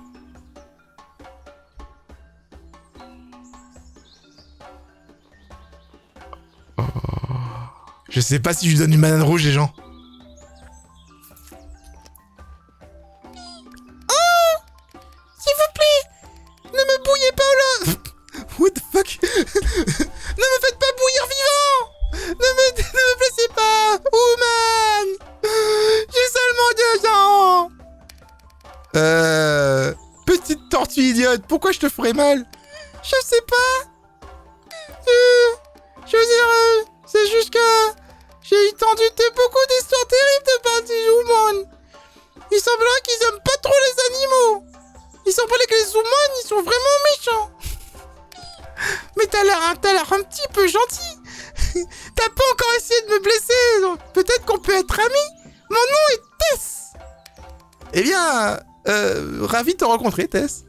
Je sais pas si je lui donne une banane rouge, les gens. Oh! S'il vous plaît! Ne me bouillez pas là! What the fuck? Ne me faites pas bouillir vivant! Ne me blessez pas! Woman! J'ai seulement 2 ans! Petite tortue idiote, pourquoi je te ferais mal? Je sais pas! Je veux dire, c'est juste que j'ai entendu beaucoup d'histoires terribles de part des humains. Il semblerait qu'ils aiment pas trop les animaux. Il semblerait que les humains, ils sont vraiment méchants. Mais t'as l'air un petit peu gentil. T'as pas encore essayé de me blesser, donc peut-être qu'on peut être amis. Mon nom est Tess. Eh bien, ravi de te rencontrer, Tess.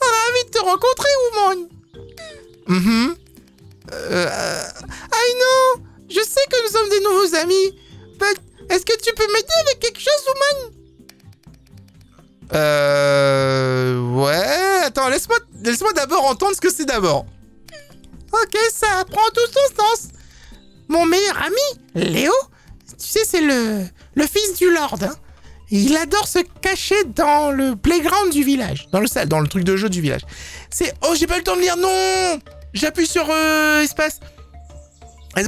Ravi de te rencontrer, woman. I know. Je sais que nous sommes des nouveaux amis. But est-ce que tu peux m'aider avec quelque chose, woman? Ouais. Attends, laisse-moi d'abord entendre ce que c'est d'abord. Ok, ça prend tout son sens. Mon meilleur ami, Léo, tu sais, c'est le fils du Lord. Hein. Il adore se cacher dans le playground du village. Dans le truc de jeu du village. Oh, j'ai pas eu le temps de lire, non. J'appuie sur espace.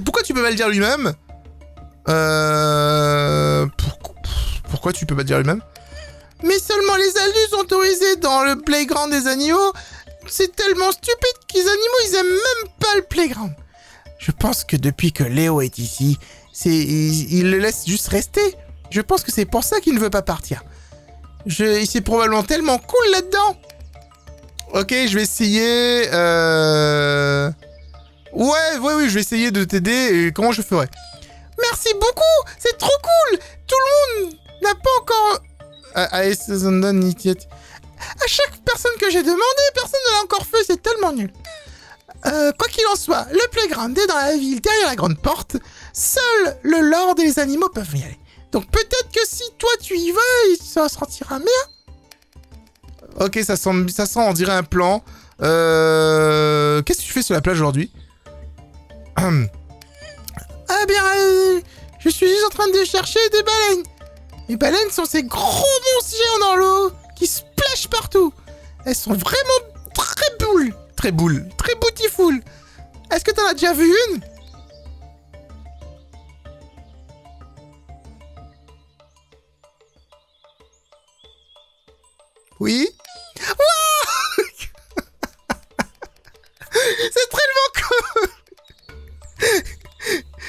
Pourquoi tu peux pas le dire lui-même? Pourquoi Pourquoi tu peux pas dire lui-même? Mais seulement les adultes sont autorisés dans le playground des animaux. C'est tellement stupide qu'ils animaux, ils aiment même pas le playground. Je pense que depuis que Léo est ici, il le laisse juste rester. Je pense que c'est pour ça qu'il ne veut pas partir. C'est probablement tellement cool là-dedans. Ok, je vais essayer... Oui, je vais essayer de t'aider. Et comment je ferai? Merci beaucoup, c'est trop cool. Tout le monde n'a pas encore... À chaque personne que j'ai demandé, personne ne l'a encore fait, c'est tellement nul. Quoi qu'il en soit, le playground est dans la ville, derrière la grande porte. Seul le lord et les animaux peuvent y aller. Donc peut-être que si toi tu y vas, ça se sentira mieux. Ok, ça sent, on dirait un plan. Qu'est-ce que tu fais sur la plage aujourd'hui? Ah bien, je suis juste en train de chercher des baleines. Les baleines sont ces gros monstres géants dans l'eau qui splashent partout. Elles sont vraiment très beautiful. Est-ce que t'en as déjà vu une? Oui. Wow. C'est tellement cool.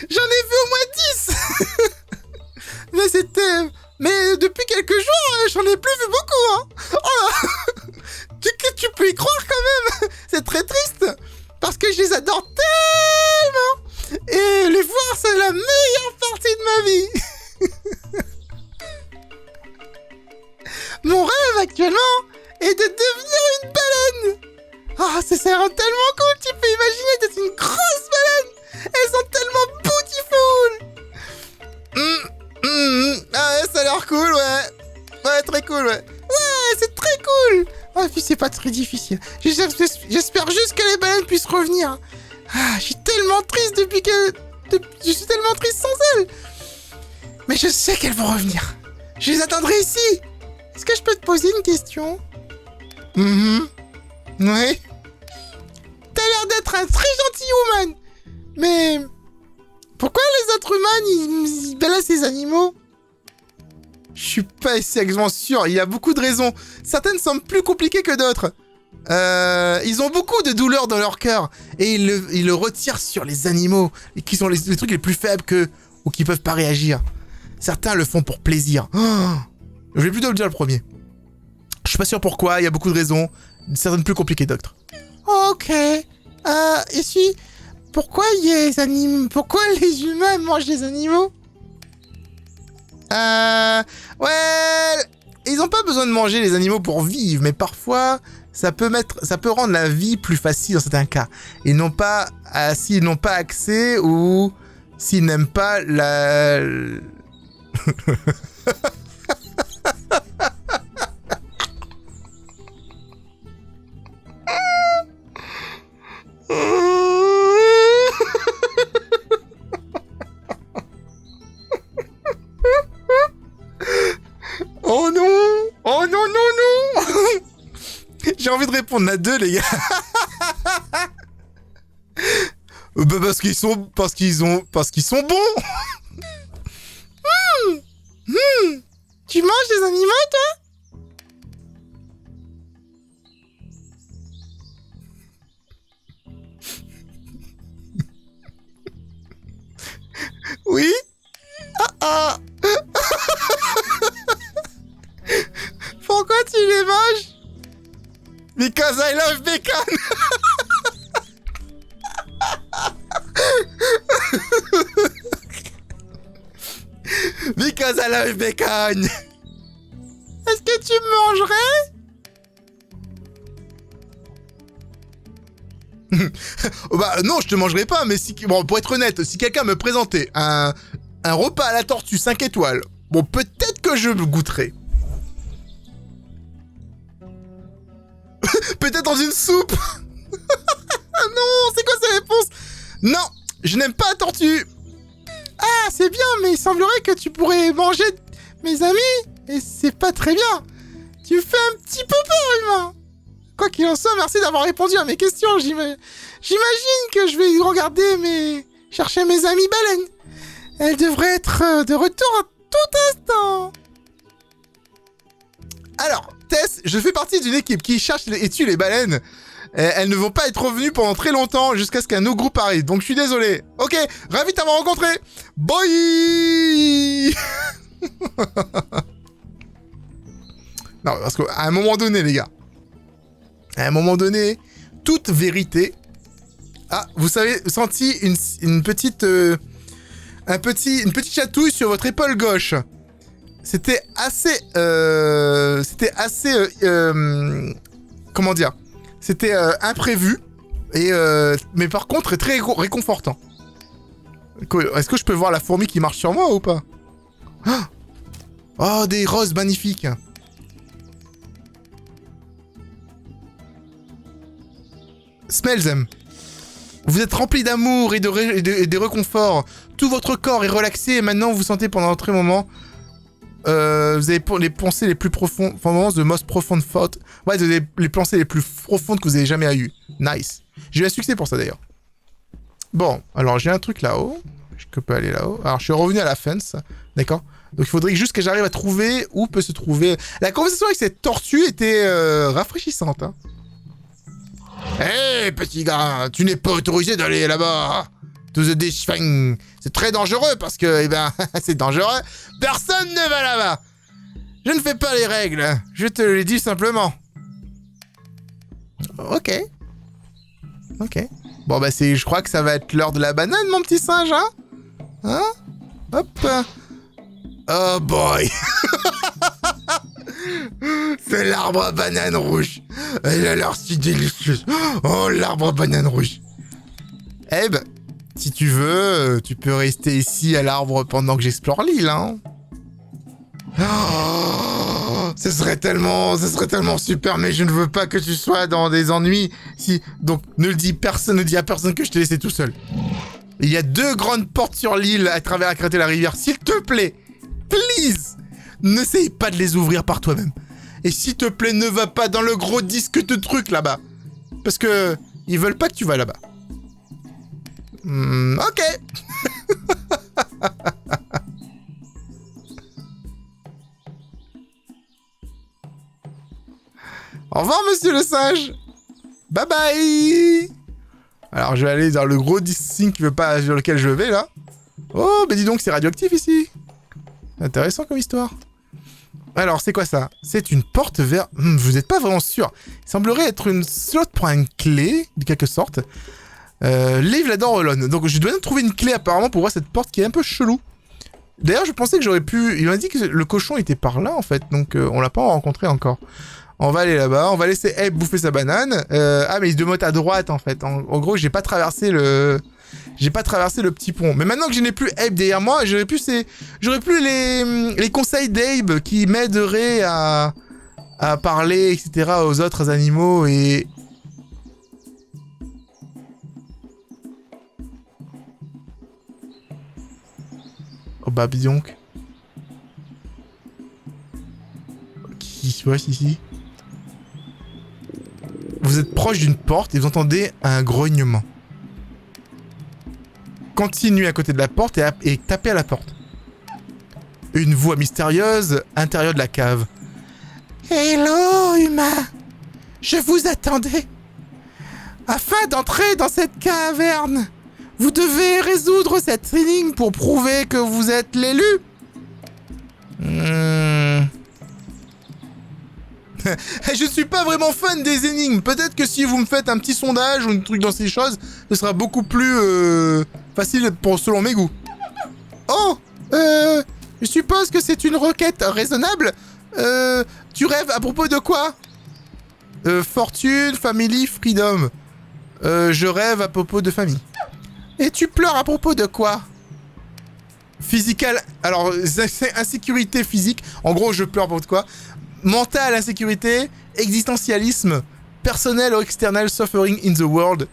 J'en ai vu au moins 10. Mais depuis quelques jours, j'en ai plus vu beaucoup, hein. Oh. Tu peux y croire quand même. C'est très triste. Parce que je les adore tellement. Et les voir, c'est la meilleure partie de ma vie. Mon rêve actuellement est de devenir une baleine. Ah, ça serait tellement cool. Tu peux imaginer d'être une grosse baleine. Elles sont tellement beautiful. Ah ouais, ça a l'air cool, ouais. Ouais, très cool, ouais. Ouais, c'est très cool. Ah, puis c'est pas très difficile. J'espère juste que les baleines puissent revenir. Ah, je suis tellement triste je suis tellement triste sans elles. Mais je sais qu'elles vont revenir. Je les attendrai ici. Est-ce que je peux te poser une question? Oui. T'as l'air d'être un très gentil humain. Mais... pourquoi les êtres humains, ils baladent ces animaux? Je suis pas exactement sûr, il y a beaucoup de raisons. Certaines semblent plus compliquées que d'autres. Ils ont beaucoup de douleurs dans leur cœur. Et ils le retirent sur les animaux, qui sont les trucs les plus faibles ou qui peuvent pas réagir. Certains le font pour plaisir. Oh, je vais plutôt le dire le premier. Je suis pas sûr pourquoi, il y a beaucoup de raisons. Certaines plus compliquées que d'autres. Ok. Et si... pourquoi pourquoi les humains mangent les animaux? Ouais, ils ont pas besoin de manger les animaux pour vivre, mais parfois ça peut rendre la vie plus facile dans certains cas. Ils n'ont pas, s'ils n'ont pas accès ou s'ils n'aiment pas la... Oh non! Oh non, non, non! J'ai envie de répondre à deux, les gars. Bah parce qu'ils sont bons. Tu manges des animaux, toi? Oui? Ah. Pourquoi tu les manges? Because I love bacon. Because I love bacon. Est-ce que tu me mangerais? Bah non, je te mangerai pas, mais bon, pour être honnête, si quelqu'un me présentait un repas à la tortue 5 étoiles, bon, peut-être que je me goûterais. Peut-être dans une soupe. Ah non, c'est quoi cette réponse? Non, je n'aime pas la tortue. Ah, c'est bien, mais il semblerait que tu pourrais manger mes amis, et c'est pas très bien. Tu me fais un petit peu peur, humain. Quoi qu'il en soit, merci d'avoir répondu à mes questions. J'imagine que je vais regarder chercher mes amis baleines. Elles devraient être de retour à tout instant. Alors, Tess, je fais partie d'une équipe qui cherche et tue les baleines. Elles ne vont pas être revenues pendant très longtemps jusqu'à ce qu'un autre groupe arrive. Donc je suis désolé. Ok, ravi de t'avoir rencontré. Bye. Non, parce qu'à un moment donné, les gars, à un moment donné, toute vérité... Ah, vous avez senti une petite chatouille sur votre épaule gauche. C'était assez... comment dire? C'était imprévu, mais par contre très réconfortant. Est-ce que je peux voir la fourmi qui marche sur moi ou pas? Oh, des roses magnifiques. Smells them. Vous êtes rempli d'amour et de réconfort. Tout votre corps est relaxé et maintenant vous vous sentez pendant un très moment... vous avez les pensées les plus profondes... Enfin, the most profound thought. Ouais, les pensées les plus profondes que vous avez jamais eues. Nice. J'ai eu un succès pour ça d'ailleurs. Bon, alors j'ai un truc là-haut. Je peux aller là-haut. Alors je suis revenu à la fence. D'accord. Donc il faudrait juste que j'arrive à trouver où peut se trouver... La conversation avec cette tortue était rafraîchissante. Hein. Hé, petit gars, tu n'es pas autorisé d'aller là-bas. To the dish thing. C'est très dangereux parce que, eh ben, c'est dangereux. Personne ne va là-bas. Je ne fais pas les règles. Je te le dis simplement. Ok. Ok. Bon, bah, je crois que ça va être l'heure de la banane, mon petit singe, hein? Hein? Hop. Oh boy. C'est l'arbre à banane rouge. Elle a l'air si délicieuse. Oh, l'arbre à banane rouge. Eh ben, si tu veux, tu peux rester ici à l'arbre pendant que j'explore l'île, hein. Oh, ce serait tellement super, mais je ne veux pas que tu sois dans des ennuis. Donc, ne dis à personne que je t'ai laissé tout seul. Il y a 2 grandes portes sur l'île à travers la crête et la rivière. S'il te plaît, please, n'essaye pas de les ouvrir par toi-même. Et s'il te plaît, ne va pas dans le gros disque de trucs là-bas. Parce que ils veulent pas que tu vas là-bas. Ok. Au revoir, monsieur le singe. Bye bye. Alors, je vais aller dans le gros disque qui veut pas, sur lequel je vais, là. Oh, mais dis donc, c'est radioactif, ici. Intéressant comme histoire. Alors, c'est quoi ça? C'est une porte vers... vous n'êtes pas vraiment sûr. Il semblerait être une slot pour une clé, de quelque sorte. Leave la door alone. Donc, je dois trouver une clé, apparemment, pour voir cette porte qui est un peu chelou. D'ailleurs, je pensais que j'aurais pu... Il m'a dit que le cochon était par là, en fait. Donc, on l'a pas rencontré encore. On va aller là-bas. On va laisser Abe bouffer sa banane. Ah, mais il se demote à droite, en fait. En gros, j'ai pas traversé le petit pont. Mais maintenant que je n'ai plus Abe derrière moi, j'aurais plus les conseils d'Abe qui m'aideraient à parler, etc. aux autres animaux et... Oh bah, dis donc. Qui se passe ici? Vous êtes proche d'une porte et vous entendez un grognement. Continuez à côté de la porte et tapez à la porte. Une voix mystérieuse, intérieure de la cave. Hello, humain. Je vous attendais. Afin d'entrer dans cette caverne, vous devez résoudre cette énigme pour prouver que vous êtes l'élu. Je ne suis pas vraiment fan des énigmes. Peut-être que si vous me faites un petit sondage ou un truc dans ces choses, ce sera beaucoup plus facile selon mes goûts. Oh, je suppose que c'est une requête raisonnable. Tu rêves à propos de quoi? Fortune, family, freedom. Je rêve à propos de famille. Et tu pleures à propos de quoi? Physical. Alors, insécurité physique. En gros, je pleure pour quoi? Mental, insécurité, existentialisme, personnel ou external suffering in the world.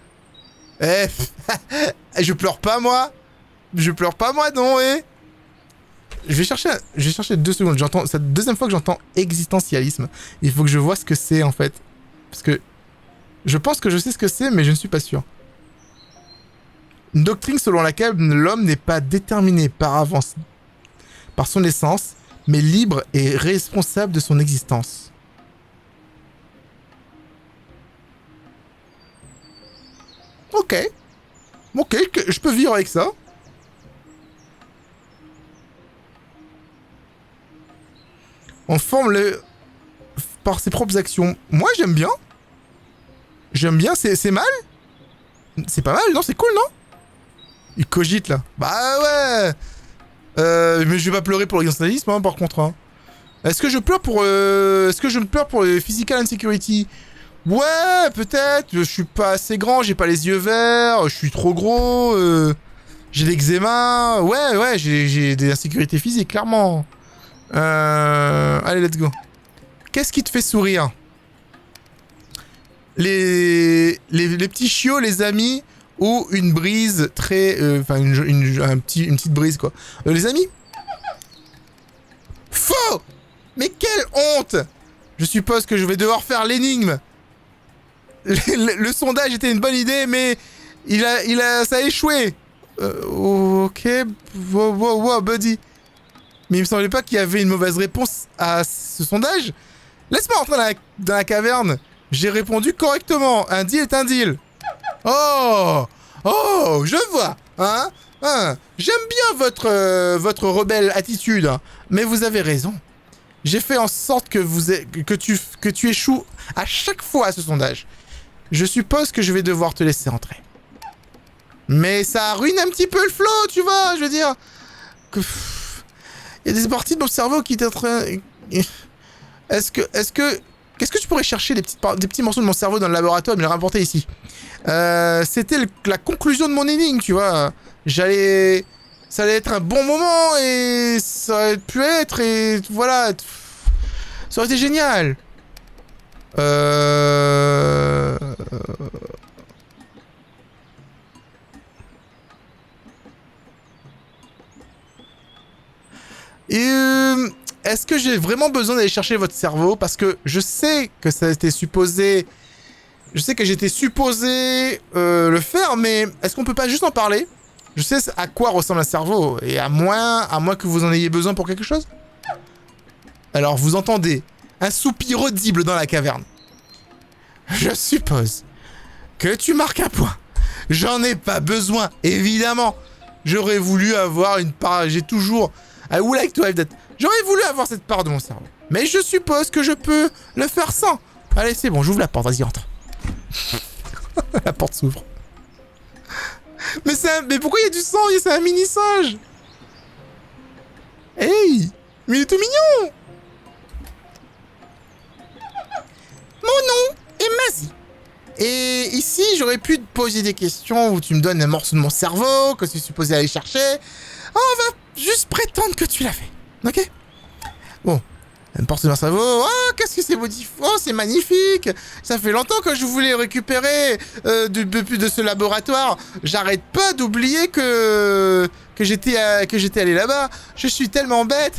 Je pleure pas moi. Je pleure pas moi non Je vais chercher 2 secondes. C'est la deuxième fois que j'entends existentialisme. Il faut que je vois ce que c'est en fait. Parce que je pense que je sais ce que c'est, mais je ne suis pas sûr. Une doctrine selon laquelle l'homme n'est pas déterminé par avance, par son essence, mais libre et responsable de son existence. Ok. Ok, je peux vivre avec ça. On forme le... par ses propres actions. Moi, j'aime bien. J'aime bien, c'est mal. C'est pas mal, non? C'est cool, non? Il cogite, là. Bah ouais. Mais je vais pas pleurer pour l'existentialisme, hein, par contre. Hein. Est-ce que je pleure pour... Est-ce que je me pleure pour le physical insecurity? Ouais, peut-être. Je suis pas assez grand, j'ai pas les yeux verts, je suis trop gros, j'ai l'eczéma. Ouais, j'ai des insécurités physiques, clairement. Allez, let's go. Qu'est-ce qui te fait sourire? Les petits chiots, les amis, ou une brise très... Enfin, une petite brise, quoi. Les amis? Faux! Mais quelle honte! Je suppose que je vais devoir faire l'énigme. Le sondage était une bonne idée, mais ça a échoué. Ok, wow, buddy. Mais il me semblait pas qu'il y avait une mauvaise réponse à ce sondage. Laisse-moi entrer dans la caverne. J'ai répondu correctement. Un deal est un deal. Oh, je vois. Hein. J'aime bien votre rebelle attitude, hein. Mais vous avez raison. J'ai fait en sorte que tu échoues à chaque fois à ce sondage. Je suppose que je vais devoir te laisser entrer. Mais ça ruine un petit peu le flow, tu vois, je veux dire. Il y a des parties de mon cerveau qui étaient en train... Qu'est-ce que tu pourrais chercher des petits morceaux de mon cerveau dans le laboratoire et me les rapporter ici? C'était la conclusion de mon énigme, tu vois. Ça allait être un bon moment et ça aurait pu être et voilà. Ça aurait été génial. Est-ce que j'ai vraiment besoin d'aller chercher votre cerveau? Parce que je sais que ça a été supposé... Je sais que j'étais supposé le faire, mais est-ce qu'on peut pas juste en parler? Je sais à quoi ressemble un cerveau, et à moins que vous en ayez besoin pour quelque chose. Alors vous entendez un soupir audible dans la caverne. Je suppose que tu marques un point. J'en ai pas besoin, évidemment. J'aurais voulu avoir une part... J'ai toujours... I would like to have that. J'aurais voulu avoir cette part de mon cerveau. Mais je suppose que je peux le faire sans. Allez, c'est bon, j'ouvre la porte, vas-y, entre. La porte s'ouvre. Mais pourquoi il y a du sang? C'est un mini-singe. Hey, mais il est tout mignon. Mon nom est Mazie. Et ici, j'aurais pu te poser des questions où tu me donnes un morceau de mon cerveau que tu es supposé aller chercher. Oh, on va juste prétendre que tu l'as fait. Ok? Bon. Un morceau de mon cerveau. Oh, qu'est-ce que c'est modifié? Oh, c'est magnifique. Ça fait longtemps que je voulais récupérer de ce laboratoire. J'arrête pas d'oublier que j'étais allé là-bas. Je suis tellement bête.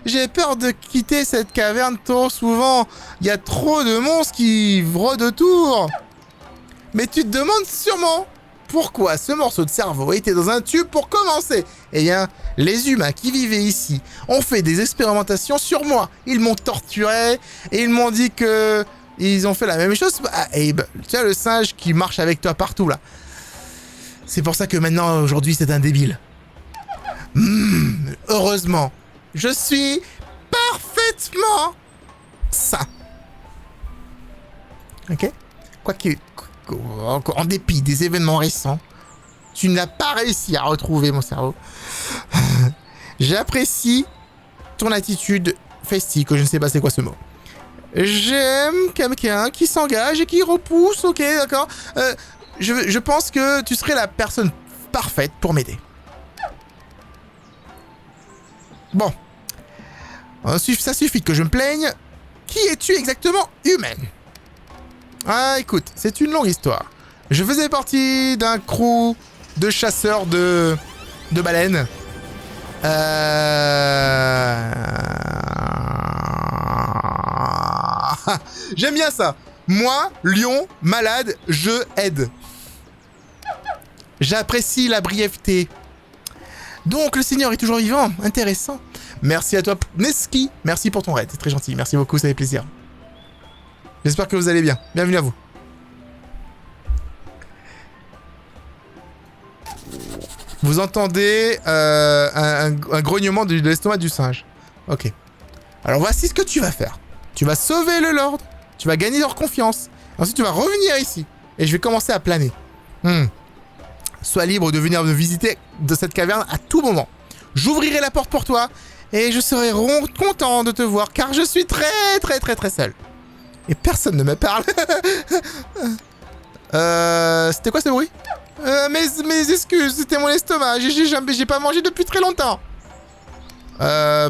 J'ai peur de quitter cette caverne trop souvent. Il y a trop de monstres qui rôdent autour. Mais tu te demandes sûrement pourquoi ce morceau de cerveau était dans un tube pour commencer. Eh bien, les humains qui vivaient ici ont fait des expérimentations sur moi. Ils m'ont torturé et ils m'ont dit que ils ont fait la même chose à Abe. Tu vois le singe qui marche avec toi partout là. C'est pour ça que maintenant, aujourd'hui, c'est un débile. Heureusement, je suis parfaitement sain. Ok? En dépit des événements récents, tu n'as pas réussi à retrouver mon cerveau. J'apprécie ton attitude festive, que je ne sais pas c'est quoi ce mot. J'aime quelqu'un qui s'engage et qui repousse, ok, d'accord. Je pense que tu serais la personne parfaite pour m'aider. Bon. Ça suffit que je me plaigne. Qui es-tu exactement, humaine? Ah, écoute, c'est une longue histoire. Je faisais partie d'un crew de chasseurs de baleines. J'aime bien ça. Moi, lion, malade, je aide. J'apprécie la brièveté. Donc, le Seigneur est toujours vivant. Intéressant. Merci à toi, Neski. Merci pour ton raid. C'est très gentil. Merci beaucoup, ça fait plaisir. J'espère que vous allez bien. Bienvenue à vous. Vous entendez un grognement de l'estomac du singe. Ok. Alors voici ce que tu vas faire. Tu vas sauver le Lord. Tu vas gagner leur confiance. Ensuite, tu vas revenir ici. Et je vais commencer à planer. Sois libre de venir me visiter de cette caverne à tout moment. J'ouvrirai la porte pour toi. Et je serai content de te voir. Car je suis très seul. Et personne ne me parle. C'était quoi ce bruit? Mes excuses, c'était mon estomac. J'ai pas mangé depuis très longtemps.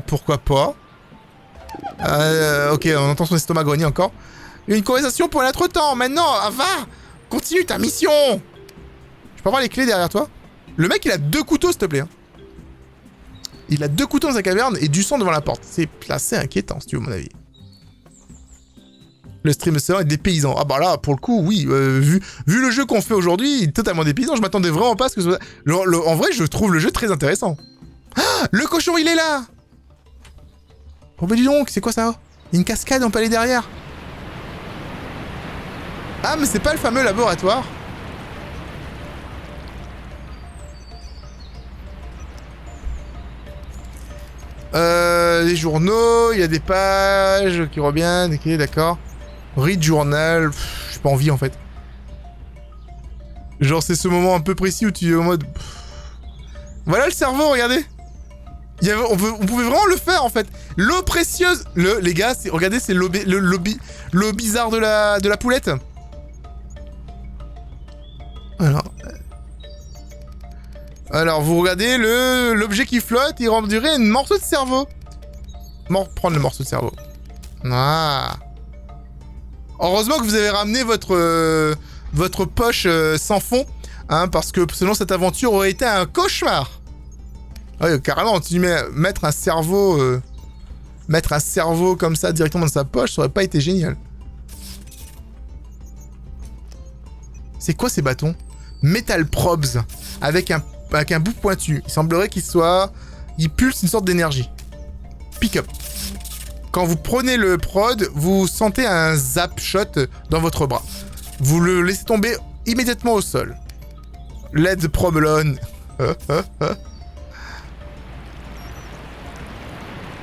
Pourquoi pas? Ok, on entend son estomac grogner encore. Une conversation pour un autre temps. Maintenant, va! Continue ta mission! Je peux avoir les clés derrière toi? Le mec, il a 2 couteaux, s'il te plaît. Hein. Il a 2 couteaux dans sa caverne et du sang devant la porte. C'est assez inquiétant, si tu veux, mon avis. Le stream serveur est dépaysant. Ah bah là, pour le coup, oui. Vu le jeu qu'on fait aujourd'hui, il est totalement dépaysant. Je m'attendais vraiment pas à ce que ce soit... En vrai, je trouve le jeu très intéressant. Ah, le cochon, il est là! Oh bah dis donc, c'est quoi ça? Une cascade, on peut aller derrière. Ah, mais c'est pas le fameux laboratoire. Les journaux, il y a des pages qui reviennent, ok, d'accord. Read journal, j'ai pas envie en fait. Genre c'est ce moment un peu précis où tu es en mode... Voilà le cerveau, regardez. On pouvait vraiment le faire en fait. L'eau précieuse. Les gars, regardez, c'est l'eau bizarre de la poulette. Alors vous regardez l'objet qui flotte, il rendirait un morceau de cerveau. Prendre le morceau de cerveau. Ah. Heureusement que vous avez ramené votre poche sans fond, hein, parce que sinon cette aventure aurait été un cauchemar. Ouais, carrément, tu mettre un cerveau comme ça directement dans sa poche, ça aurait pas été génial. C'est quoi ces bâtons? Metal probes avec un bout pointu. Il semblerait il pulse une sorte d'énergie. Pick up. Quand vous prenez le prod, vous sentez un zap shot dans votre bras. Vous le laissez tomber immédiatement au sol. Let's probe alone.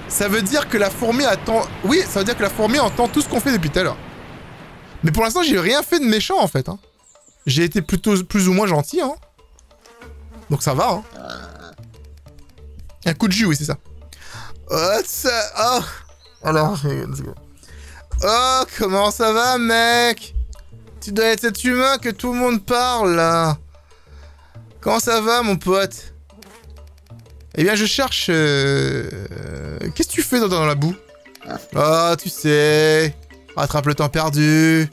Ça veut dire que la fourmi attend... Oui, ça veut dire que la fourmi entend tout ce qu'on fait depuis tout à l'heure. Mais pour l'instant, j'ai rien fait de méchant, en fait. Hein. J'ai été plutôt plus ou moins gentil. Hein. Donc ça va. Hein. Un coup de jus, oui, c'est ça. Oh. Alors, let's go. Oh, comment ça va, mec? Tu dois être cet humain que tout le monde parle, là. Comment ça va, mon pote? Eh bien, je cherche... Qu'est-ce que tu fais dans la boue? Oh, tu sais... Rattrape le temps perdu...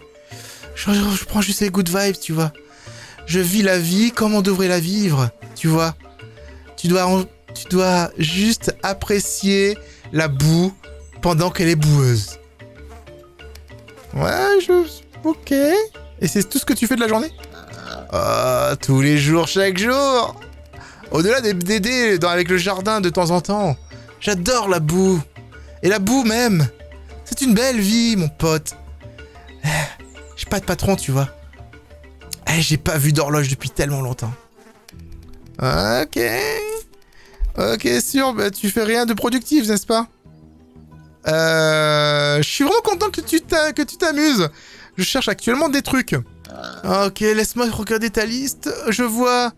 Je prends juste les good vibes, tu vois. Je vis la vie comme on devrait la vivre, tu vois. Tu dois juste apprécier la boue pendant qu'elle est boueuse. Ouais, ok. Et c'est tout ce que tu fais de la journée? Tous les jours, chaque jour. Au-delà d'aider avec le jardin de temps en temps. J'adore la boue. Et la boue même. C'est une belle vie, mon pote. J'ai pas de patron, tu vois. J'ai pas vu d'horloge depuis tellement longtemps. Ok. Ok, sûr, bah, tu fais rien de productif, n'est-ce pas? Je suis vraiment content que tu t'amuses. Je cherche actuellement des trucs. Ok, laisse-moi regarder ta liste. Je vois...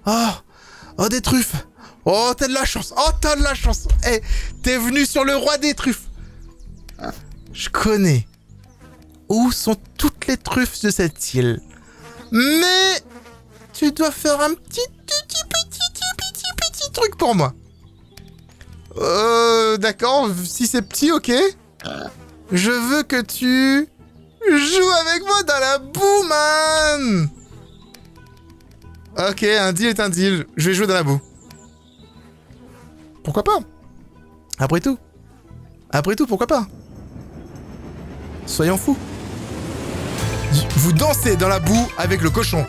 Oh, des truffes. Oh, t'as de la chance. Oh, t'as de la chance. T'es venu sur le roi des truffes. Je connais. Où sont toutes les truffes de cette île? Mais... tu dois faire un petit truc pour moi. D'accord, si c'est petit, ok. Je veux que tu joues avec moi dans la boue, man. Ok, un deal est un deal. Je vais jouer dans la boue. Pourquoi pas? Après tout, pourquoi pas? Soyons fous. Vous dansez dans la boue avec le cochon.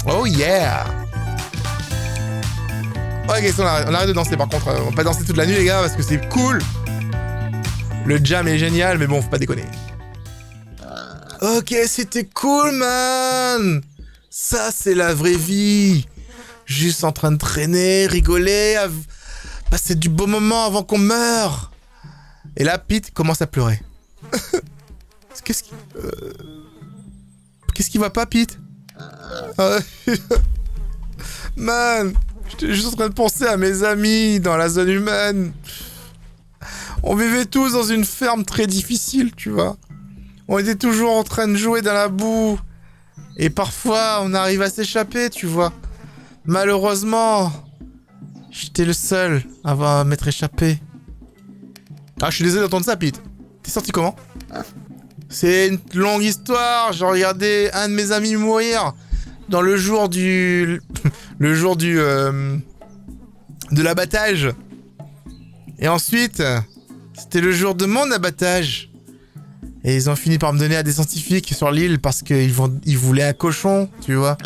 Oh yeah! Ok, on arrête de danser par contre. On va pas danser toute la nuit les gars parce que c'est cool. Le jam est génial, mais bon, faut pas déconner. Ok, c'était cool, man. Ça, c'est la vraie vie. Juste en train de traîner, rigoler, passer du beau moment avant qu'on meure. Et là, Pete commence à pleurer. Qu'est-ce qui va pas, Pete? Man, j'étais juste en train de penser à mes amis dans la zone humaine. On vivait tous dans une ferme très difficile, tu vois. On était toujours en train de jouer dans la boue. Et parfois, on arrive à s'échapper, tu vois. Malheureusement, j'étais le seul à m'être échappé. Ah, je suis désolé d'entendre ça, Pete. T'es sorti comment? C'est une longue histoire. J'ai regardé un de mes amis mourir dans le jour du... de l'abattage. Et ensuite, c'était le jour de mon abattage. Et ils ont fini par me donner à des scientifiques sur l'île parce qu'ils voulaient un cochon, tu vois.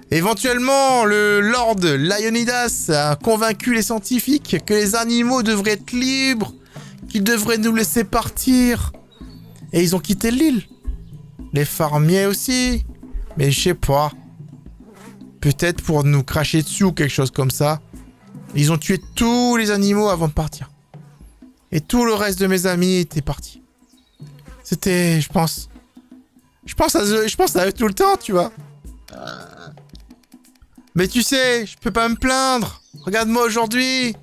Éventuellement, le Lord Lionidas a convaincu les scientifiques que les animaux devraient être libres, qu'ils devraient nous laisser partir. Et ils ont quitté l'île. Les fermiers aussi. Mais je sais pas. Peut-être pour nous cracher dessus ou quelque chose comme ça. Ils ont tué tous les animaux avant de partir. Et tout le reste de mes amis était parti. C'était, je pense à eux tout le temps, tu vois. Mais tu sais, je peux pas me plaindre. Regarde-moi aujourd'hui.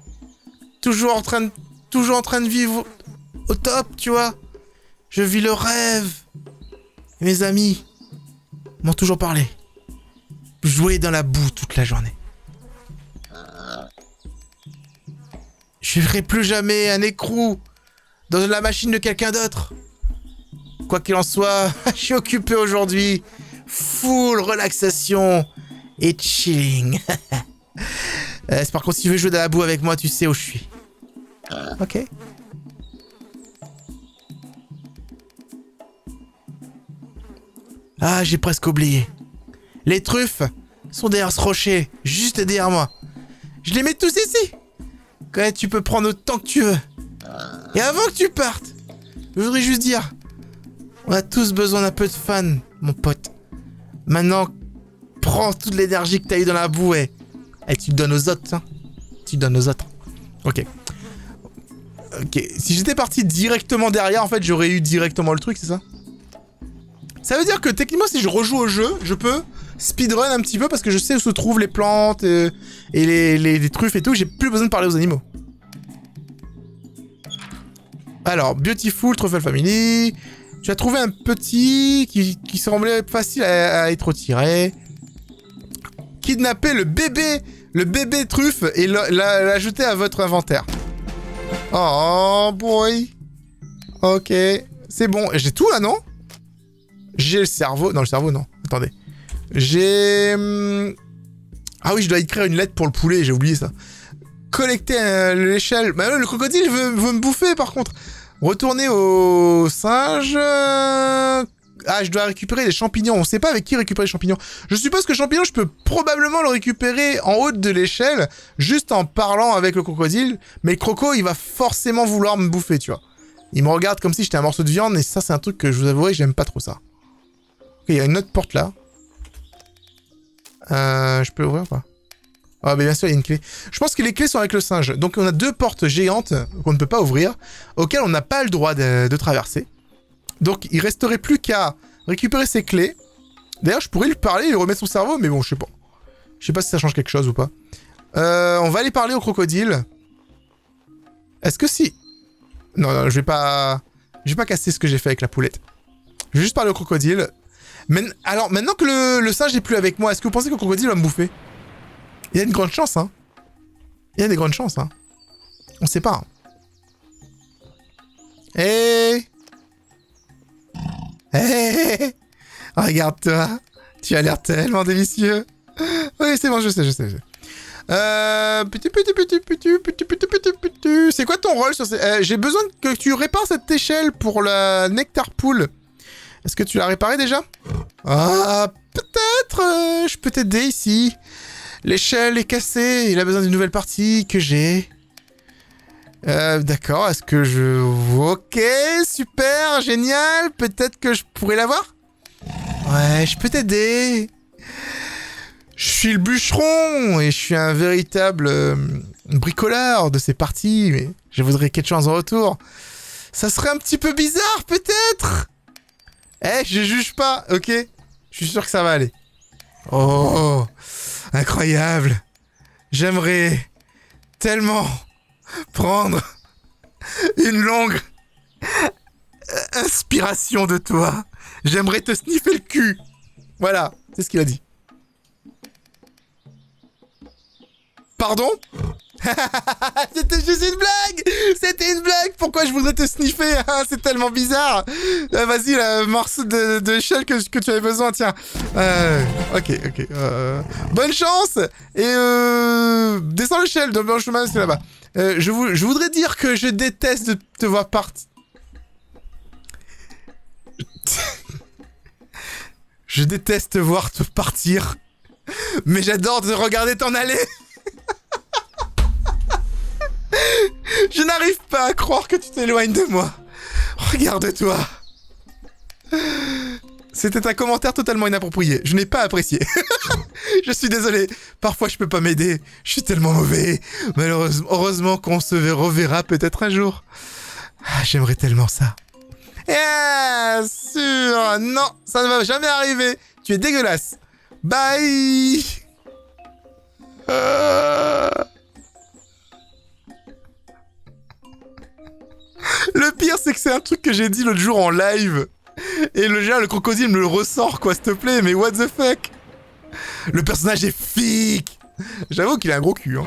Toujours en train de vivre au top, tu vois. Je vis le rêve. Et mes amis m'ont toujours parlé. Jouer dans la boue toute la journée. Je ferai plus jamais un écrou dans la machine de quelqu'un d'autre. Quoi qu'il en soit, je suis occupé aujourd'hui. Full relaxation et chilling. Par contre, si tu veux jouer dans la boue avec moi, tu sais où je suis. Ok. Ah, j'ai presque oublié. Les truffes sont derrière ce rocher, juste derrière moi. Je les mets tous ici. Quand tu peux prendre autant que tu veux. Et avant que tu partes, je voudrais juste dire, on a tous besoin d'un peu de fun, mon pote. Maintenant, prends toute l'énergie que t'as eu dans la boue et tu le donnes aux autres, hein. Tu le donnes aux autres. Ok. Ok. Si j'étais parti directement derrière, en fait, j'aurais eu directement le truc, c'est ça? Ça veut dire que techniquement, si je rejoue au jeu, je peux speedrun un petit peu parce que je sais où se trouvent les plantes et les truffes et tout. J'ai plus besoin de parler aux animaux. Alors, Beautiful, Truffle Family. Tu as trouvé un petit qui semblait facile à être retiré. Kidnapper le bébé truffe et l'ajouter à votre inventaire. Oh boy. Ok. C'est bon. J'ai tout là, non? J'ai le cerveau. Non, le cerveau, non. Attendez. J'ai... Ah oui, je dois écrire une lettre pour le poulet, j'ai oublié ça. Collecter l'échelle. Bah le crocodile veut me bouffer, par contre. Retourner au singe... Ah, je dois récupérer les champignons. On sait pas avec qui récupérer les champignons. Je suppose que champignon, je peux probablement le récupérer en haut de l'échelle, juste en parlant avec le crocodile. Mais le croco, il va forcément vouloir me bouffer, tu vois. Il me regarde comme si j'étais un morceau de viande, et ça, c'est un truc que je vous avouerai, j'aime pas trop ça. Ok, il y a une autre porte là. Je peux l'ouvrir ou pas? Ah, mais bien sûr, il y a une clé. Je pense que les clés sont avec le singe. Donc, on a deux portes géantes qu'on ne peut pas ouvrir, auxquelles on n'a pas le droit de traverser. Donc, il resterait plus qu'à récupérer ces clés. D'ailleurs, je pourrais lui parler et lui remettre son cerveau, mais bon, je sais pas. Je sais pas si ça change quelque chose ou pas. On va aller parler au crocodile. Est-ce que si... Non, je vais pas casser ce que j'ai fait avec la poulette. Je vais juste parler au crocodile. Mais, alors, maintenant que le singe n'est plus avec moi, est-ce que vous pensez que le crocodile va me bouffer? Il y a une grande chance, hein. Il y a des grandes chances, hein. On sait pas. Hé! Hé! Regarde-toi. Tu as l'air tellement délicieux. Oui, c'est bon, je sais. C'est quoi ton rôle sur ces... J'ai besoin que tu répares cette échelle pour la Nectar Pool. Est-ce que tu l'as réparée déjà? Ah, peut-être. Je peux t'aider ici. L'échelle est cassée, il a besoin d'une nouvelle partie que j'ai. D'accord, est-ce que je... Ok, super, génial, peut-être que je pourrais l'avoir? Ouais, je peux t'aider. Je suis le bûcheron et je suis un véritable bricoleur de ces parties, mais je voudrais quelque chose en retour. Ça serait un petit peu bizarre, peut-être? Eh, je juge pas, ok? Je suis sûr que ça va aller. Oh, incroyable. J'aimerais tellement prendre une longue inspiration de toi. J'aimerais te sniffer le cul. Voilà, c'est ce qu'il a dit. Pardon? C'était juste une blague! C'était une blague! Pourquoi je voudrais te sniffer? C'est tellement bizarre! Vas-y, le morceau d'échelle que tu avais besoin, tiens. Ok. Bonne chance! Et descends l'échelle, dans le chemin, c'est là-bas. Je voudrais dire que je déteste de te voir partir. Je déteste te voir te partir. Mais j'adore te regarder t'en aller! Je n'arrive pas à croire que tu t'éloignes de moi. Regarde-toi. C'était un commentaire totalement inapproprié. Je n'ai pas apprécié. Je suis désolé. Parfois, je peux pas m'aider. Je suis tellement mauvais. Malheureusement, heureusement qu'on se reverra peut-être un jour. J'aimerais tellement ça. Bien sûr. Non, ça ne va jamais arriver. Tu es dégueulasse. Bye. Le pire, c'est que c'est un truc que j'ai dit l'autre jour en live. Et le crocodile me le ressort, quoi, s'il te plaît. Mais what the fuck? Le personnage est fic. J'avoue qu'il a un gros cul, hein.